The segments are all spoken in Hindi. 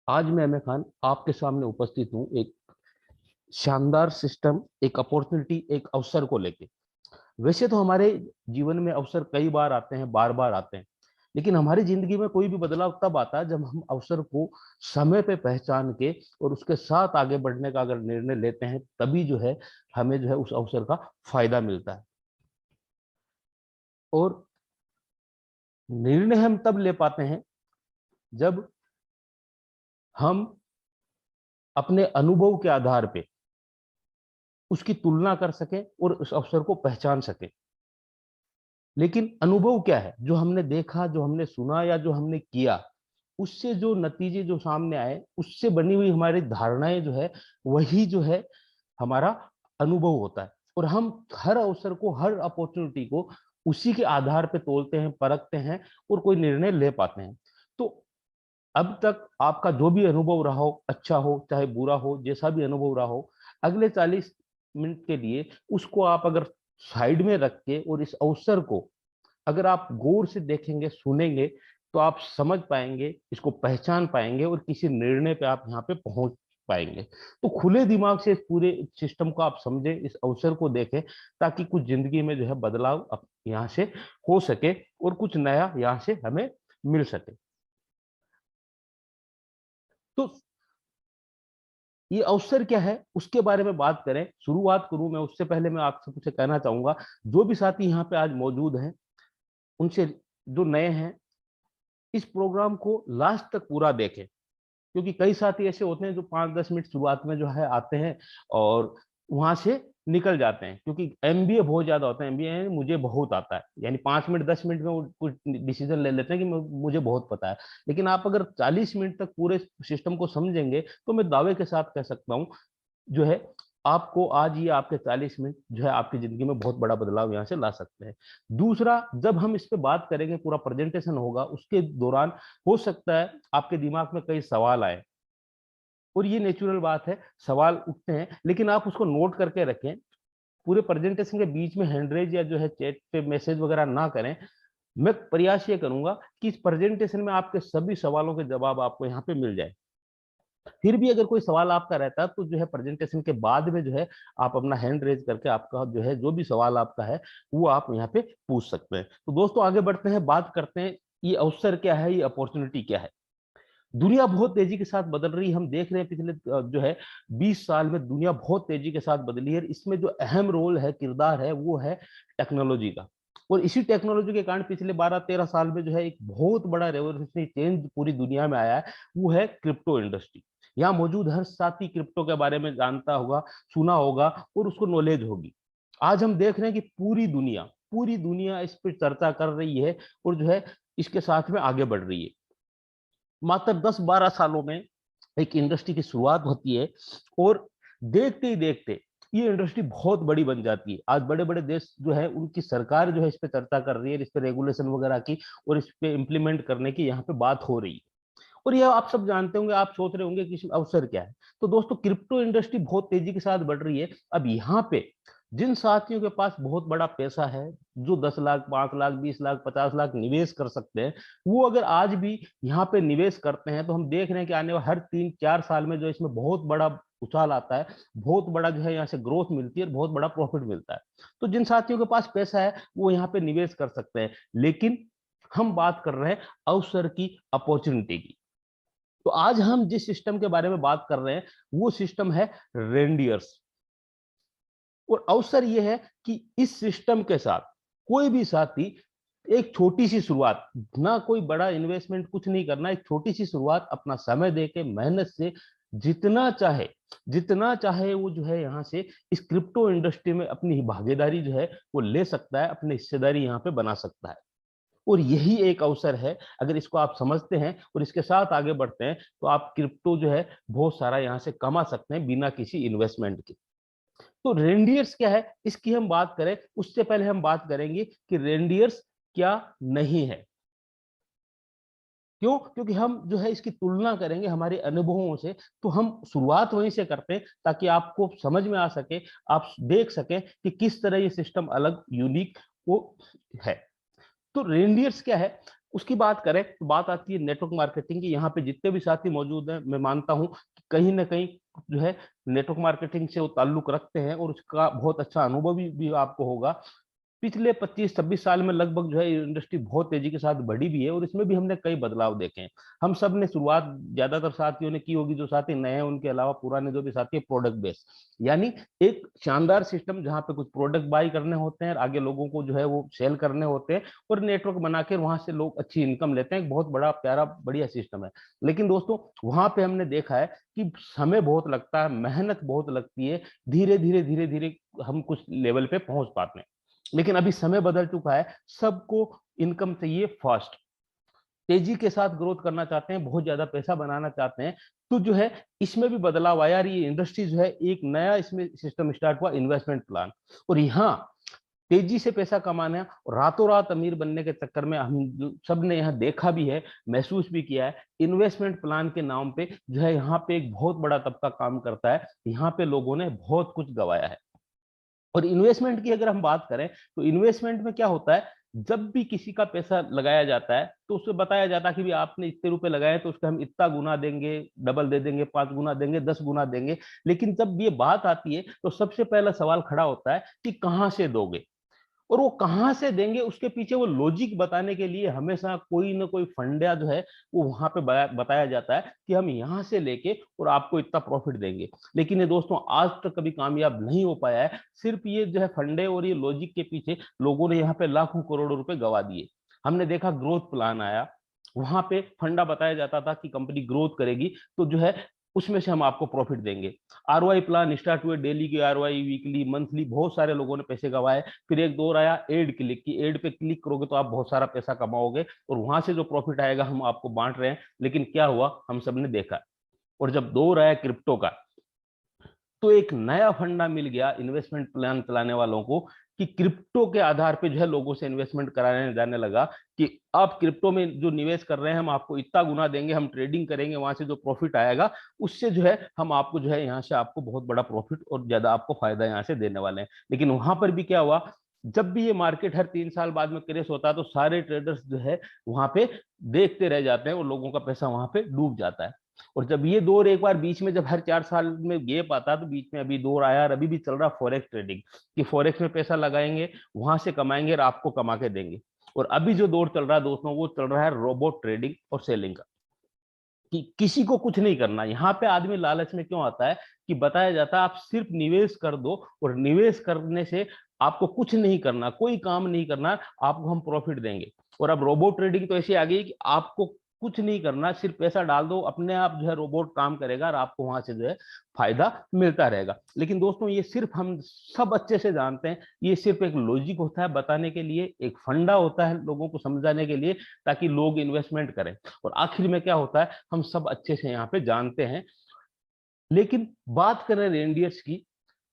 आज मैं अहमद खान आपके सामने उपस्थित हूँ एक शानदार सिस्टम, एक अपॉर्चुनिटी, एक अवसर को लेके। वैसे तो हमारे जीवन में अवसर कई बार आते हैं, बार बार आते हैं, लेकिन हमारी जिंदगी में कोई भी बदलाव तब आता है जब हम अवसर को समय पे पहचान के और उसके साथ आगे बढ़ने का अगर निर्णय लेते हैं, तभी जो है हमें जो है उस अवसर का फायदा मिलता है। और निर्णय हम तब ले पाते हैं जब हम अपने अनुभव के आधार पे उसकी तुलना कर सके और उस अवसर को पहचान सके। लेकिन अनुभव क्या है? जो हमने देखा, जो हमने सुना या जो हमने किया, उससे जो नतीजे जो सामने आए, उससे बनी हुई हमारी धारणाएं जो है, वही जो है हमारा अनुभव होता है। और हम हर अवसर को, हर अपॉर्चुनिटी को उसी के आधार पे तोलते हैं, परखते हैं और कोई निर्णय ले पाते हैं। तो अब तक आपका जो भी अनुभव रहा हो, अच्छा हो चाहे बुरा हो, जैसा भी अनुभव रहा हो, अगले 40 मिनट के लिए उसको आप अगर साइड में रख के और इस अवसर को अगर आप गौर से देखेंगे, सुनेंगे, तो आप समझ पाएंगे, इसको पहचान पाएंगे और किसी निर्णय पे आप यहाँ पे पहुंच पाएंगे। तो खुले दिमाग से इस पूरे सिस्टम को आप समझें, इस अवसर को देखें, ताकि कुछ जिंदगी में जो है बदलाव यहाँ से हो सके और कुछ नया यहाँ से हमें मिल सके। तो ये अवसर क्या है उसके बारे में बात करें, शुरुआत करूं मैं, उससे पहले मैं आपसे कुछ कहना चाहूंगा। जो भी साथी यहाँ पे आज मौजूद हैं, उनसे, जो नए हैं, इस प्रोग्राम को लास्ट तक पूरा देखें, क्योंकि कई साथी ऐसे होते हैं जो 5-10 मिनट शुरुआत में जो है आते हैं और वहां से निकल जाते हैं, क्योंकि एमबीए बहुत ज्यादा होता है। एमबीए मुझे बहुत आता है, यानी 5 मिनट 10 मिनट में वो कुछ डिसीजन ले लेते हैं कि मुझे बहुत पता है। लेकिन आप अगर 40 मिनट तक पूरे सिस्टम को समझेंगे, तो मैं दावे के साथ कह सकता हूँ जो है आपको आज ये आपके 40 मिनट जो है आपकी जिंदगी में बहुत बड़ा बदलाव यहाँ से ला सकते हैं। दूसरा, जब हम इस पे बात करेंगे, पूरा प्रेजेंटेशन होगा, उसके दौरान हो सकता है आपके दिमाग में कई सवाल आए, और ये नेचुरल बात है, सवाल उठते हैं, लेकिन आप उसको नोट करके रखें। पूरे प्रेजेंटेशन के बीच में हैंडरेज या जो है चैट पे मैसेज वगैरह ना करें। मैं प्रयास ये करूंगा कि इस प्रेजेंटेशन में आपके सभी सवालों के जवाब आपको यहाँ पे मिल जाए। फिर भी अगर कोई सवाल आपका रहता है, तो जो है प्रेजेंटेशन के बाद में जो है आप अपना हैंड रेज करके आपका जो है जो भी सवाल आपका है वो आप यहाँ पे पूछ सकते हैं। तो दोस्तों आगे बढ़ते हैं, बात करते हैं ये अवसर क्या है, ये अपॉर्चुनिटी क्या है। दुनिया बहुत तेजी के साथ बदल रही है। हम देख रहे हैं पिछले जो है 20 साल में दुनिया बहुत तेजी के साथ बदली है। इसमें जो अहम रोल है, किरदार है, वो है टेक्नोलॉजी का। और इसी टेक्नोलॉजी के कारण पिछले 12-13 साल में जो है एक बहुत बड़ा रेवोल्यूशनरी चेंज पूरी दुनिया में आया है, वो है क्रिप्टो इंडस्ट्री। यहाँ मौजूद हर साथी क्रिप्टो के बारे में जानता होगा, सुना होगा और उसको नॉलेज होगी। आज हम देख रहे हैं कि पूरी दुनिया इस पर चर्चा कर रही है और जो है इसके साथ में आगे बढ़ रही है। मात्र 10-12 सालों में एक इंडस्ट्री की शुरुआत होती है और देखते ही देखते ये इंडस्ट्री बहुत बड़ी बन जाती है। आज बड़े बड़े देश जो है, उनकी सरकार जो है इस पे चर्चा कर रही है, इस पे रेगुलेशन वगैरह की और इस पे इम्प्लीमेंट करने की यहाँ पे बात हो रही है। और यह आप सब जानते होंगे, आप सोच रहे होंगे कि इसमें अवसर क्या है। तो दोस्तों क्रिप्टो इंडस्ट्री बहुत तेजी के साथ बढ़ रही है। अब यहाँ पे जिन साथियों के पास बहुत बड़ा पैसा है, जो 10 लाख, 5 लाख, 20 लाख, 50 लाख निवेश कर सकते हैं, वो अगर आज भी यहाँ पे निवेश करते हैं, तो हम देख रहे हैं कि आने वाले हर 3-4 साल में जो इसमें बहुत बड़ा उछाल आता है, बहुत बड़ा जो है यहाँ से ग्रोथ मिलती है और बहुत बड़ा प्रॉफिट मिलता है। तो जिन साथियों के पास पैसा है वो यहाँ पे निवेश कर सकते हैं। लेकिन हम बात कर रहे हैं अवसर की, अपॉर्चुनिटी की। तो आज हम जिस सिस्टम के बारे में बात कर रहे हैं, वो सिस्टम है रेंडियर्स। और अवसर यह है कि इस सिस्टम के साथ कोई भी साथी एक छोटी सी शुरुआत, ना कोई बड़ा इन्वेस्टमेंट, कुछ नहीं करना, एक छोटी सी शुरुआत अपना समय देके मेहनत से जितना चाहे वो जो है यहाँ से इस क्रिप्टो इंडस्ट्री में अपनी भागीदारी जो है वो ले सकता है, अपनी हिस्सेदारी यहाँ पे बना सकता है। और यही एक अवसर है। अगर इसको आप समझते हैं और इसके साथ आगे बढ़ते हैं, तो आप क्रिप्टो जो है बहुत सारा यहाँ से कमा सकते हैं बिना किसी इन्वेस्टमेंट के। तो रेंडियर्स क्या है, इसकी हम बात करें उससे पहले हम बात करेंगे कि रेंडियर्स क्या नहीं है। क्यों? क्योंकि हम जो है इसकी तुलना करेंगे हमारे अनुभवों से। तो हम शुरुआत वहीं से करते हैं ताकि आपको समझ में आ सके, आप देख सकें कि किस तरह ये सिस्टम अलग, यूनिक वो है। तो रेंडियर्स क्या है? उसकी बात करें तो बात आती है नेटवर्क मार्केटिंग की। यहाँ पे जितने भी साथी मौजूद हैं, मैं मानता हूँ कि कहीं ना कहीं जो है नेटवर्क मार्केटिंग से वो ताल्लुक रखते हैं और उसका बहुत अच्छा अनुभव भी आपको होगा। पिछले 25-26 साल में लगभग जो है ये इंडस्ट्री बहुत तेजी के साथ बढ़ी भी है और इसमें भी हमने कई बदलाव देखे हैं। हम सब ने शुरुआत ज्यादातर साथियों ने की होगी, जो साथी नए हैं उनके अलावा पुराने जो भी साथी है, प्रोडक्ट बेस, यानी एक शानदार सिस्टम जहाँ पे कुछ प्रोडक्ट बाई करने होते हैं, आगे लोगों को जो है वो सेल करने होते हैं और नेटवर्क बना के वहां से लोग अच्छी इनकम लेते हैं। एक बहुत बड़ा प्यारा बढ़िया सिस्टम है। लेकिन दोस्तों वहां पे हमने देखा है कि समय बहुत लगता है, मेहनत बहुत लगती है, धीरे धीरे धीरे धीरे हम कुछ लेवल पे पहुंच पाते हैं। लेकिन अभी समय बदल चुका है, सबको इनकम चाहिए फास्ट, तेजी के साथ ग्रोथ करना चाहते हैं, बहुत ज्यादा पैसा बनाना चाहते हैं। तो जो है इसमें भी बदलाव आया। ये इंडस्ट्री जो है एक नया इसमें सिस्टम स्टार्ट हुआ, इन्वेस्टमेंट प्लान। और यहाँ तेजी से पैसा कमाना और रातों रात अमीर बनने के चक्कर में हम सब ने यहाँ देखा भी है, महसूस भी किया है, इन्वेस्टमेंट प्लान के नाम पे जो है यहाँ पे एक बहुत बड़ा तबका काम करता है। यहाँ पे लोगों ने बहुत कुछ गवाया है। और इन्वेस्टमेंट की अगर हम बात करें तो इन्वेस्टमेंट में क्या होता है, जब भी किसी का पैसा लगाया जाता है तो उसे बताया जाता है कि भी आपने इतने रुपए लगाए तो उसका हम इतना गुना देंगे, डबल दे देंगे, 5 गुना देंगे, 10 गुना देंगे। लेकिन जब ये बात आती है तो सबसे पहला सवाल खड़ा होता है कि कहां से दोगे, और वो कहां से देंगे उसके पीछे वो लॉजिक बताने के लिए हमेशा कोई ना कोई फंडा जो है वो वहां पे बताया जाता है कि हम यहां से लेके और आपको इतना प्रॉफिट देंगे। लेकिन ये दोस्तों आज तक कभी कामयाब नहीं हो पाया है। सिर्फ ये जो है फंडे और ये लॉजिक के पीछे लोगों ने यहाँ पे लाखों करोड़ों रुपए गवा दिए। हमने देखा ग्रोथ प्लान आया, वहां पे फंडा बताया जाता था कि कंपनी ग्रोथ करेगी तो जो है उसमें से हम आपको प्रॉफिट देंगे। आरओआई प्लान स्टार्ट हुए, डेली की आरओआई, वीकली, मंथली, बहुत सारे लोगों ने पैसे गवाए। फिर एक दौर आया एड क्लिक की, एड पे क्लिक करोगे तो आप बहुत सारा पैसा कमाओगे और वहां से जो प्रॉफिट आएगा हम आपको बांट रहे हैं। लेकिन क्या हुआ, हम सबने देखा। और जब दौर आया क्रिप्टो का, तो एक नया फंडा मिल गया इन्वेस्टमेंट प्लान चलाने वालों को कि क्रिप्टो के आधार पे जो है लोगों से इन्वेस्टमेंट कराने जाने लगा कि आप क्रिप्टो में जो निवेश कर रहे हैं हम आपको इतना गुना देंगे, हम ट्रेडिंग करेंगे, वहां से जो प्रॉफिट आएगा उससे जो है हम आपको जो है यहाँ से आपको बहुत बड़ा प्रॉफिट और ज्यादा आपको फायदा यहाँ से देने वाले हैं। लेकिन वहां पर भी क्या हुआ, जब भी ये मार्केट हर 3 साल बाद में क्रैश होता है तो सारे ट्रेडर्स जो है वहां पे देखते रह जाते हैं और लोगों का पैसा वहां पे डूब जाता है। और जब ये दौर एक बार बीच में, जब हर 4 साल में गैप आता है, तो बीच में अभी दौर आया और अभी भी चल रहा फॉरेक्स ट्रेडिंग, कि फॉरेक्स में पैसा लगाएंगे, वहां से कमाएंगे और आपको कमा के देंगे। और अभी जो दौर चल रहा है दोस्तों, वो चल रहा है रोबोट ट्रेडिंग और सेलिंग का, कि किसी को कुछ नहीं करना। यहाँ पे आदमी लालच में क्यों आता है कि बताया जाता है आप सिर्फ निवेश कर दो और निवेश करने से आपको कुछ नहीं करना, कोई काम नहीं करना, आपको हम प्रॉफिट देंगे। और अब रोबोट ट्रेडिंग तो ऐसी आ गई कि आपको कुछ नहीं करना, सिर्फ पैसा डाल दो, अपने आप जो है रोबोट काम करेगा और आपको वहां से जो है फायदा मिलता रहेगा। लेकिन दोस्तों ये सिर्फ हम सब अच्छे से जानते हैं, ये सिर्फ एक लॉजिक होता है बताने के लिए, एक फंडा होता है लोगों को समझाने के लिए, ताकि लोग इन्वेस्टमेंट करें। और आखिर में क्या होता है हम सब अच्छे से यहाँ पे जानते हैं। लेकिन बात करें रेंडियर्स की,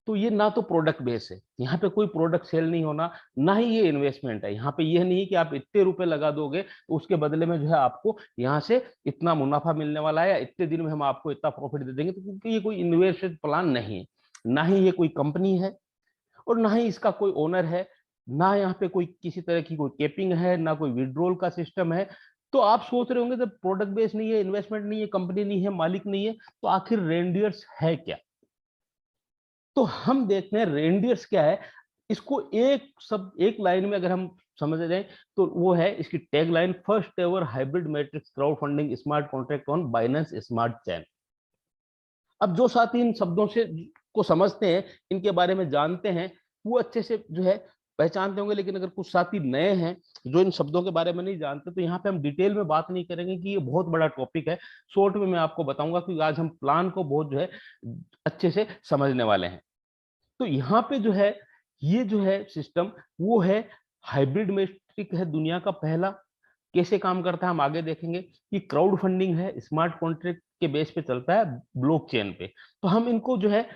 तो ये ना तो प्रोडक्ट बेस है, यहाँ पे कोई प्रोडक्ट सेल नहीं होना, ना ही ये इन्वेस्टमेंट है। यहाँ पे ये नहीं कि आप इतने रुपए लगा दोगे तो उसके बदले में जो है आपको यहाँ से इतना मुनाफा मिलने वाला है या इतने दिन में हम आपको इतना प्रॉफिट दे देंगे। तो क्योंकि ये कोई इन्वेस्टमेंट प्लान नहीं है, ना ही ये कोई कंपनी है और ना ही इसका कोई ओनर है, ना यहाँ पे कोई किसी तरह की कोई केपिंग है, ना कोई विड्रॉल का सिस्टम है। तो आप सोच रहे होंगे जब प्रोडक्ट बेस नहीं है, इन्वेस्टमेंट नहीं है, कंपनी नहीं है, मालिक नहीं है, तो आखिर रेंडियर्स है क्या। तो हम देखते हैं रेंडियर्स क्या है। इसको एक लाइन में अगर हम समझ रहे हैं तो वो है इसकी tag line, first ever hybrid matrix crowd funding smart contract on Binance smart चैन। अब जो साथी इन शब्दों से को समझते हैं, इनके बारे में जानते हैं, वो अच्छे से जो है पहचानते होंगे। लेकिन अगर कुछ साथी नए हैं जो इन शब्दों के बारे में नहीं जानते, तो यहाँ पे हम डिटेल में बात नहीं करेंगे कि ये बहुत बड़ा टॉपिक है। शॉर्ट में मैं आपको बताऊंगा कि आज हम प्लान को बहुत जो है अच्छे से समझने वाले हैं। तो यहाँ पे जो है ये जो है सिस्टम वो है हाइब्रिड मैट्रिक है, दुनिया का पहला। कैसे काम करता है हम आगे देखेंगे। कि क्राउड फंडिंग है, स्मार्ट कॉन्ट्रैक्ट के बेस पे चलता है, ब्लॉकचेन पे। तो हम इनको जो है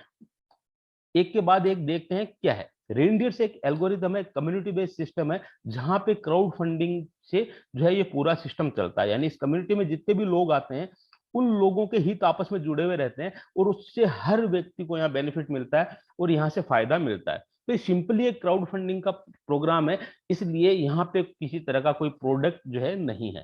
एक के बाद एक देखते हैं क्या है। रेनडियर्स एक एल्गोरिदम है, कम्युनिटी बेस्ड सिस्टम है, जहां पे क्राउड फंडिंग से जो है ये पूरा सिस्टम चलता है। यानी इस कम्युनिटी में जितने भी लोग आते हैं उन लोगों के हित आपस में जुड़े हुए रहते हैं और उससे हर व्यक्ति को यहाँ बेनिफिट मिलता है और यहाँ से फायदा मिलता है। तो ये सिंपली एक क्राउड फंडिंग का प्रोग्राम है, इसलिए यहाँ पे किसी तरह का कोई प्रोडक्ट जो है नहीं है।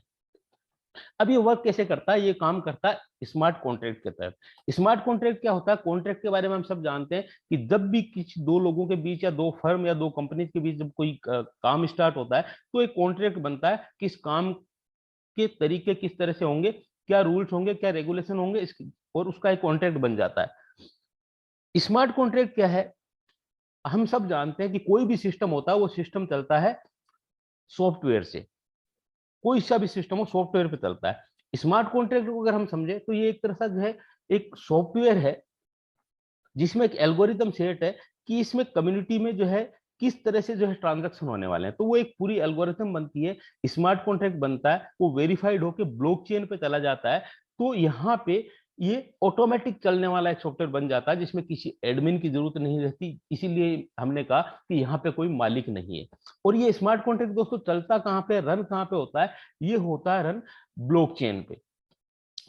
अब ये वर्क कैसे करता है? ये काम करता है स्मार्ट कॉन्ट्रैक्ट के तहत। स्मार्ट कॉन्ट्रैक्ट क्या होता है? कॉन्ट्रैक्ट के बारे में हम सब जानते हैं कि जब भी किसी दो लोगों के बीच या दो फर्म या दो कंपनी के बीच जब कोई काम स्टार्ट होता है तो एक कॉन्ट्रैक्ट बनता है कि इस काम के तरीके किस तरह से होंगे, क्या रूल्स होंगे, क्या रेगुलेशन होंगे, और उसका एक कॉन्ट्रैक्ट बन जाता है। स्मार्ट कॉन्ट्रैक्ट क्या है? हम सब जानते हैं कि कोई भी सिस्टम होता है वो सिस्टम चलता है सॉफ्टवेयर से। कोई सा भी सिस्टम हो सॉफ्टवेयर पे चलता है। स्मार्ट कॉन्ट्रैक्ट को अगर हम समझे तो ये एक तरह से जो है एक सॉफ्टवेयर है जिसमें एक एल्गोरिदम सेट है कि इसमें कम्युनिटी में जो है किस तरह से जो है ट्रांजैक्शन होने वाले हैं। तो वो एक पूरी एल्गोरिथम बनती है, स्मार्ट कॉन्ट्रैक्ट बनता है, वो वेरीफाइड होकर ब्लॉकचेन पे चला जाता है। तो यहाँ पे ये ऑटोमेटिक चलने वाला एक सॉफ्टवेयर बन जाता है जिसमें किसी एडमिन की जरूरत नहीं रहती। इसीलिए हमने कहा कि यहाँ पे कोई मालिक नहीं है। और ये स्मार्ट कॉन्ट्रैक्ट दोस्तों चलता कहाँ पे, रन कहाँ पे होता है? ये होता है रन ब्लॉकचेन पे।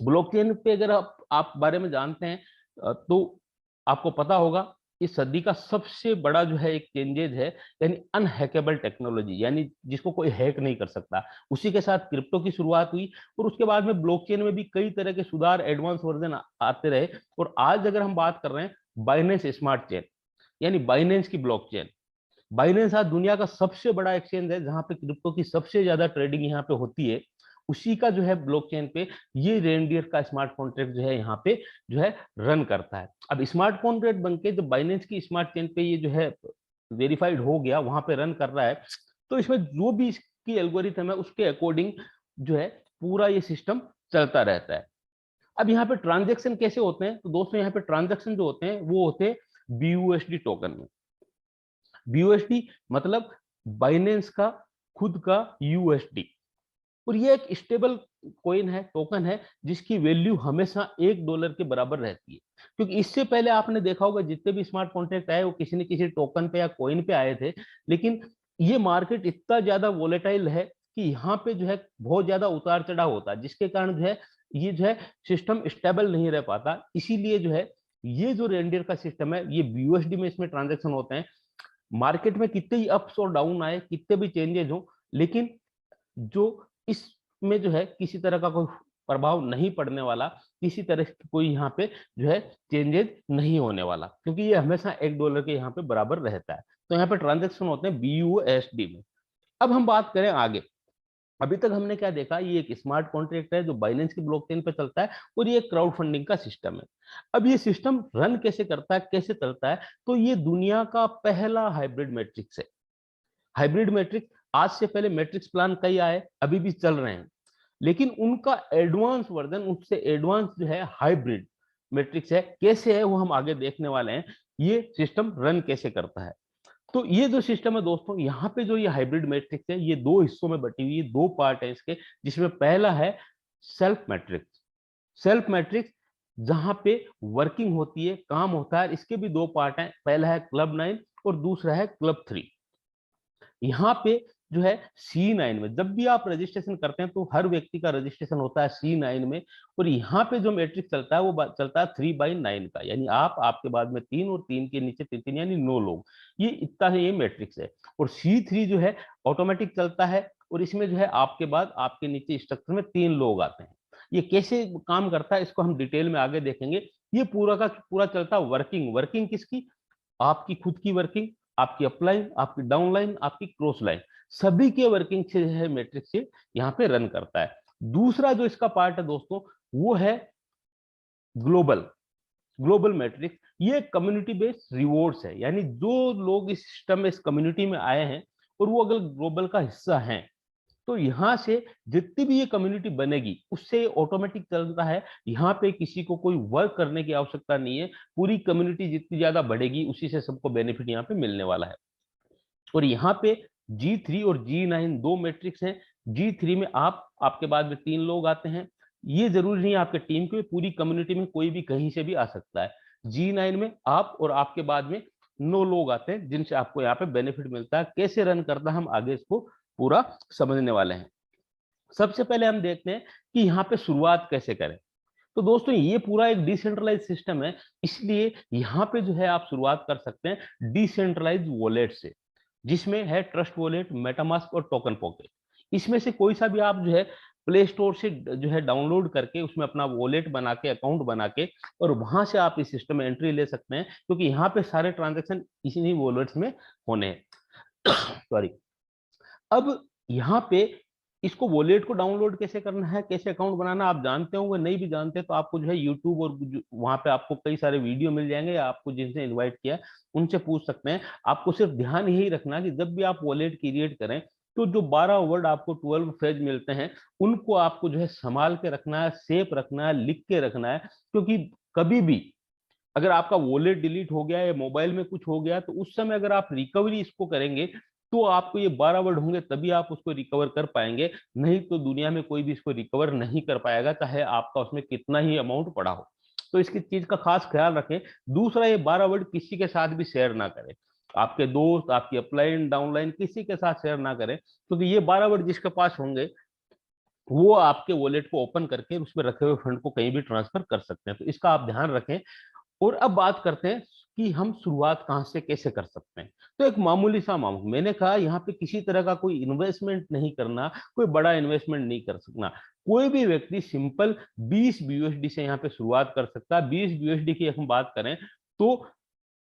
ब्लॉकचेन पे अगर आप बारे में जानते हैं तो आपको पता होगा इस सदी का सबसे बड़ा जो है एक चेंजेज है, यानी अनहैकेबल टेक्नोलॉजी, यानी जिसको कोई हैक नहीं कर सकता। उसी के साथ क्रिप्टो की शुरुआत हुई और उसके बाद में ब्लॉकचेन में भी कई तरह के सुधार, एडवांस वर्जन आते रहे। और आज अगर हम बात कर रहे हैं बाइनेंस स्मार्ट चेन, यानी बाइनेंस की ब्लॉकचेन। बाइनेंस आज दुनिया का सबसे बड़ा एक्सचेंज है जहां पे क्रिप्टो की सबसे ज्यादा ट्रेडिंग यहाँ पे होती है। उसी का जो है ब्लॉकचेन पे ये रेनडियर का स्मार्ट कॉन्ट्रैक्ट जो है यहाँ पे जो है रन करता है। अब स्मार्ट कॉन्ट्रैक्ट बनके जब बाइनेंस की स्मार्ट चेन पे ये जो है वेरीफाइड हो गया, वहां पे रन कर रहा है, तो इसमें जो भी इसकी एल्गोरिथम है उसके अकॉर्डिंग जो है पूरा ये सिस्टम चलता रहता है। अब यहाँ पे ट्रांजेक्शन कैसे होते हैं? तो दोस्तों यहाँ पे ट्रांजेक्शन जो होते हैं वो होते हैं BUSD टोकन में। BUSD मतलब बाइनेंस का खुद का USD। और ये एक स्टेबल कॉइन है, टोकन है, जिसकी वैल्यू हमेशा $1 के बराबर रहती है। क्योंकि इससे पहले आपने देखा होगा जितने भी स्मार्ट कॉन्ट्रैक्ट आए वो किसी न किसी टोकन पे या कॉइन पे आए थे। लेकिन ये मार्केट इतना ज्यादा वोलेटाइल है कि यहाँ पे जो है बहुत ज्यादा उतार चढ़ाव होता है, जिसके कारण जो है ये जो है सिस्टम स्टेबल नहीं रह पाता। इसीलिए जो है ये जो रेंडियर का सिस्टम है ये BUSD में इसमें ट्रांजेक्शन होते हैं। मार्केट में कितने ही अप्स और डाउन आए, कितने भी चेंजेस हो, लेकिन जो इसमें जो है किसी तरह का कोई प्रभाव नहीं पड़ने वाला, किसी तरह की कोई यहाँ पे जो है चेंजेस नहीं होने वाला, क्योंकि ये हमेशा $1 के यहाँ पे बराबर रहता है। तो यहाँ पे ट्रांजेक्शन होते हैं BUSD में। अब हम बात करें आगे। अभी तक हमने क्या देखा? ये एक स्मार्ट कॉन्ट्रैक्ट है जो बाइनेंस की ब्लॉकचेन पे चलता है और ये एक क्राउड फंडिंग का सिस्टम है। अब ये सिस्टम रन कैसे करता है, कैसे चलता है? तो ये दुनिया का पहला हाइब्रिड मैट्रिक्स है। हाइब्रिड मैट्रिक्स, आज से पहले मैट्रिक्स प्लान कई आए, अभी भी चल रहे हैं, लेकिन उनका एडवांस वर्जन, उससे एडवांस जो है हाइब्रिड मैट्रिक्स है। कैसे है वो हम आगे देखने वाले हैं, ये सिस्टम रन कैसे करता है। तो ये जो सिस्टम है दोस्तों, यहाँ पे जो ये हाइब्रिड मैट्रिक्स है ये दो हिस्सों में बटी हुई है, दो पार्ट है इसके, जिसमें पहला है सेल्फ मैट्रिक्स। सेल्फ मैट्रिक्स जहां पे वर्किंग होती है, काम होता है। इसके भी दो पार्ट हैं, पहला है क्लब 9 और दूसरा है क्लब 3। यहाँ पे जो है C9 में जब भी आप रजिस्ट्रेशन करते हैं तो हर व्यक्ति का रजिस्ट्रेशन होता है C9 में। और यहाँ पे जो मैट्रिक्स चलता है वो चलता है 3/9 का, यानी आप, आपके बाद में 3 और 3 के नीचे 3 यानी 9 लोग। ये इतना है, ये मैट्रिक्स है। और C3 जो है ऑटोमेटिक चलता है और इसमें जो है आपके बाद आपके नीचे स्ट्रक्चर में 3 लोग आते हैं। ये कैसे काम करता है इसको हम डिटेल में आगे देखेंगे। ये पूरा का पूरा चलता है वर्किंग। वर्किंग किसकी? आपकी खुद की वर्किंग, आपकी अपलाइन, आपकी डाउनलाइन, आपकी क्रॉस लाइन, सभी के वर्किंग से है मैट्रिक्स से यहाँ पे रन करता है। दूसरा जो इसका पार्ट है दोस्तों वो है ग्लोबल। ग्लोबल मैट्रिक्स ये कम्युनिटी बेस्ड रिवॉर्ड्स है, यानी जो लोग इस सिस्टम में, इस कम्युनिटी में आए हैं और वो अगर ग्लोबल का हिस्सा हैं, तो यहाँ से जितनी भी ये कम्युनिटी बनेगी उससे ऑटोमेटिक चलता है। यहाँ पे किसी को कोई वर्क करने की आवश्यकता नहीं है। पूरी कम्युनिटी जितनी ज्यादा बढ़ेगी उसी से सबको बेनिफिट यहाँ पे मिलने वाला है। और यहाँ पे G3 और G9 दो मैट्रिक्स हैं। G3 में आप, आपके बाद में 3 लोग आते हैं। ये जरूरी नहीं है आपके टीम के, पूरी कम्युनिटी में कोई भी कहीं से भी आ सकता है। G9 में आप और आपके बाद में 9 लोग आते हैं जिनसे आपको यहाँ पे बेनिफिट मिलता है। कैसे रन करता है हम आगे इसको पूरा समझने वाले हैं। सबसे पहले हम देखते हैं कि यहाँ पे शुरुआत कैसे करें। तो दोस्तों ये पूरा एक डिसेंट्रलाइज सिस्टम है, इसलिए यहाँ पे जो है आप शुरुआत कर सकते हैं डिसेंट्रलाइज वॉलेट से, जिसमें है ट्रस्ट वॉलेट, मेटामास्क और टोकन पॉकेट। इसमें से कोई सा भी आप जो है प्ले स्टोर से जो है डाउनलोड करके उसमें अपना वॉलेट बना के, अकाउंट बना के, और वहां से आप इस सिस्टम में एंट्री ले सकते हैं, क्योंकि यहाँ पे सारे ट्रांजेक्शन इसी वॉलेट्स में होने हैं। सॉरी। अब यहाँ पे इसको वॉलेट को डाउनलोड कैसे करना है, कैसे अकाउंट बनाना आप जानते होंगे, नहीं भी जानते तो आपको जो है यूट्यूब और वहां पे आपको कई सारे वीडियो मिल जाएंगे, या आपको जिनसे इनवाइट किया उनसे पूछ सकते हैं। आपको सिर्फ ध्यान यही रखना कि जब भी आप वॉलेट क्रिएट करें तो जो 12 वर्ड आपको 12 फ्रेज मिलते हैं उनको आपको जो है संभाल के रखना है, सेफ रखना है, लिख के रखना है, क्योंकि कभी भी अगर आपका वॉलेट डिलीट हो गया या मोबाइल में कुछ हो गया तो उस समय अगर आप रिकवरी इसको करेंगे तो आपको ये 12 वर्ड होंगे तभी आप उसको रिकवर कर पाएंगे, नहीं तो दुनिया में कोई भी इसको रिकवर नहीं कर पाएगा, चाहे आपका उसमें कितना ही अमाउंट पड़ा हो। तो इसकी चीज का खास ख्याल रखें। दूसरा, ये 12 वर्ड किसी के साथ भी शेयर ना करें, आपके दोस्त, आपकी अपलाइन डाउनलाइन किसी के साथ शेयर ना करें, क्योंकि ये 12 वर्ड जिसके पास होंगे वो आपके वॉलेट को ओपन करके उसमें रखे हुए फंड को कहीं भी ट्रांसफर कर सकते हैं। तो इसका आप ध्यान रखें। और अब बात करते हैं कि हम शुरुआत कहां से कैसे कर सकते हैं। तो एक मामूली सा अमाउंट, मैंने कहा यहाँ पे किसी तरह का कोई इन्वेस्टमेंट नहीं करना, कोई बड़ा इन्वेस्टमेंट नहीं कर सकना। कोई भी व्यक्ति सिंपल 20 बीयूएसडी से यहाँ पे शुरुआत कर सकता है। 20 बीयूएसडी की हम बात करें तो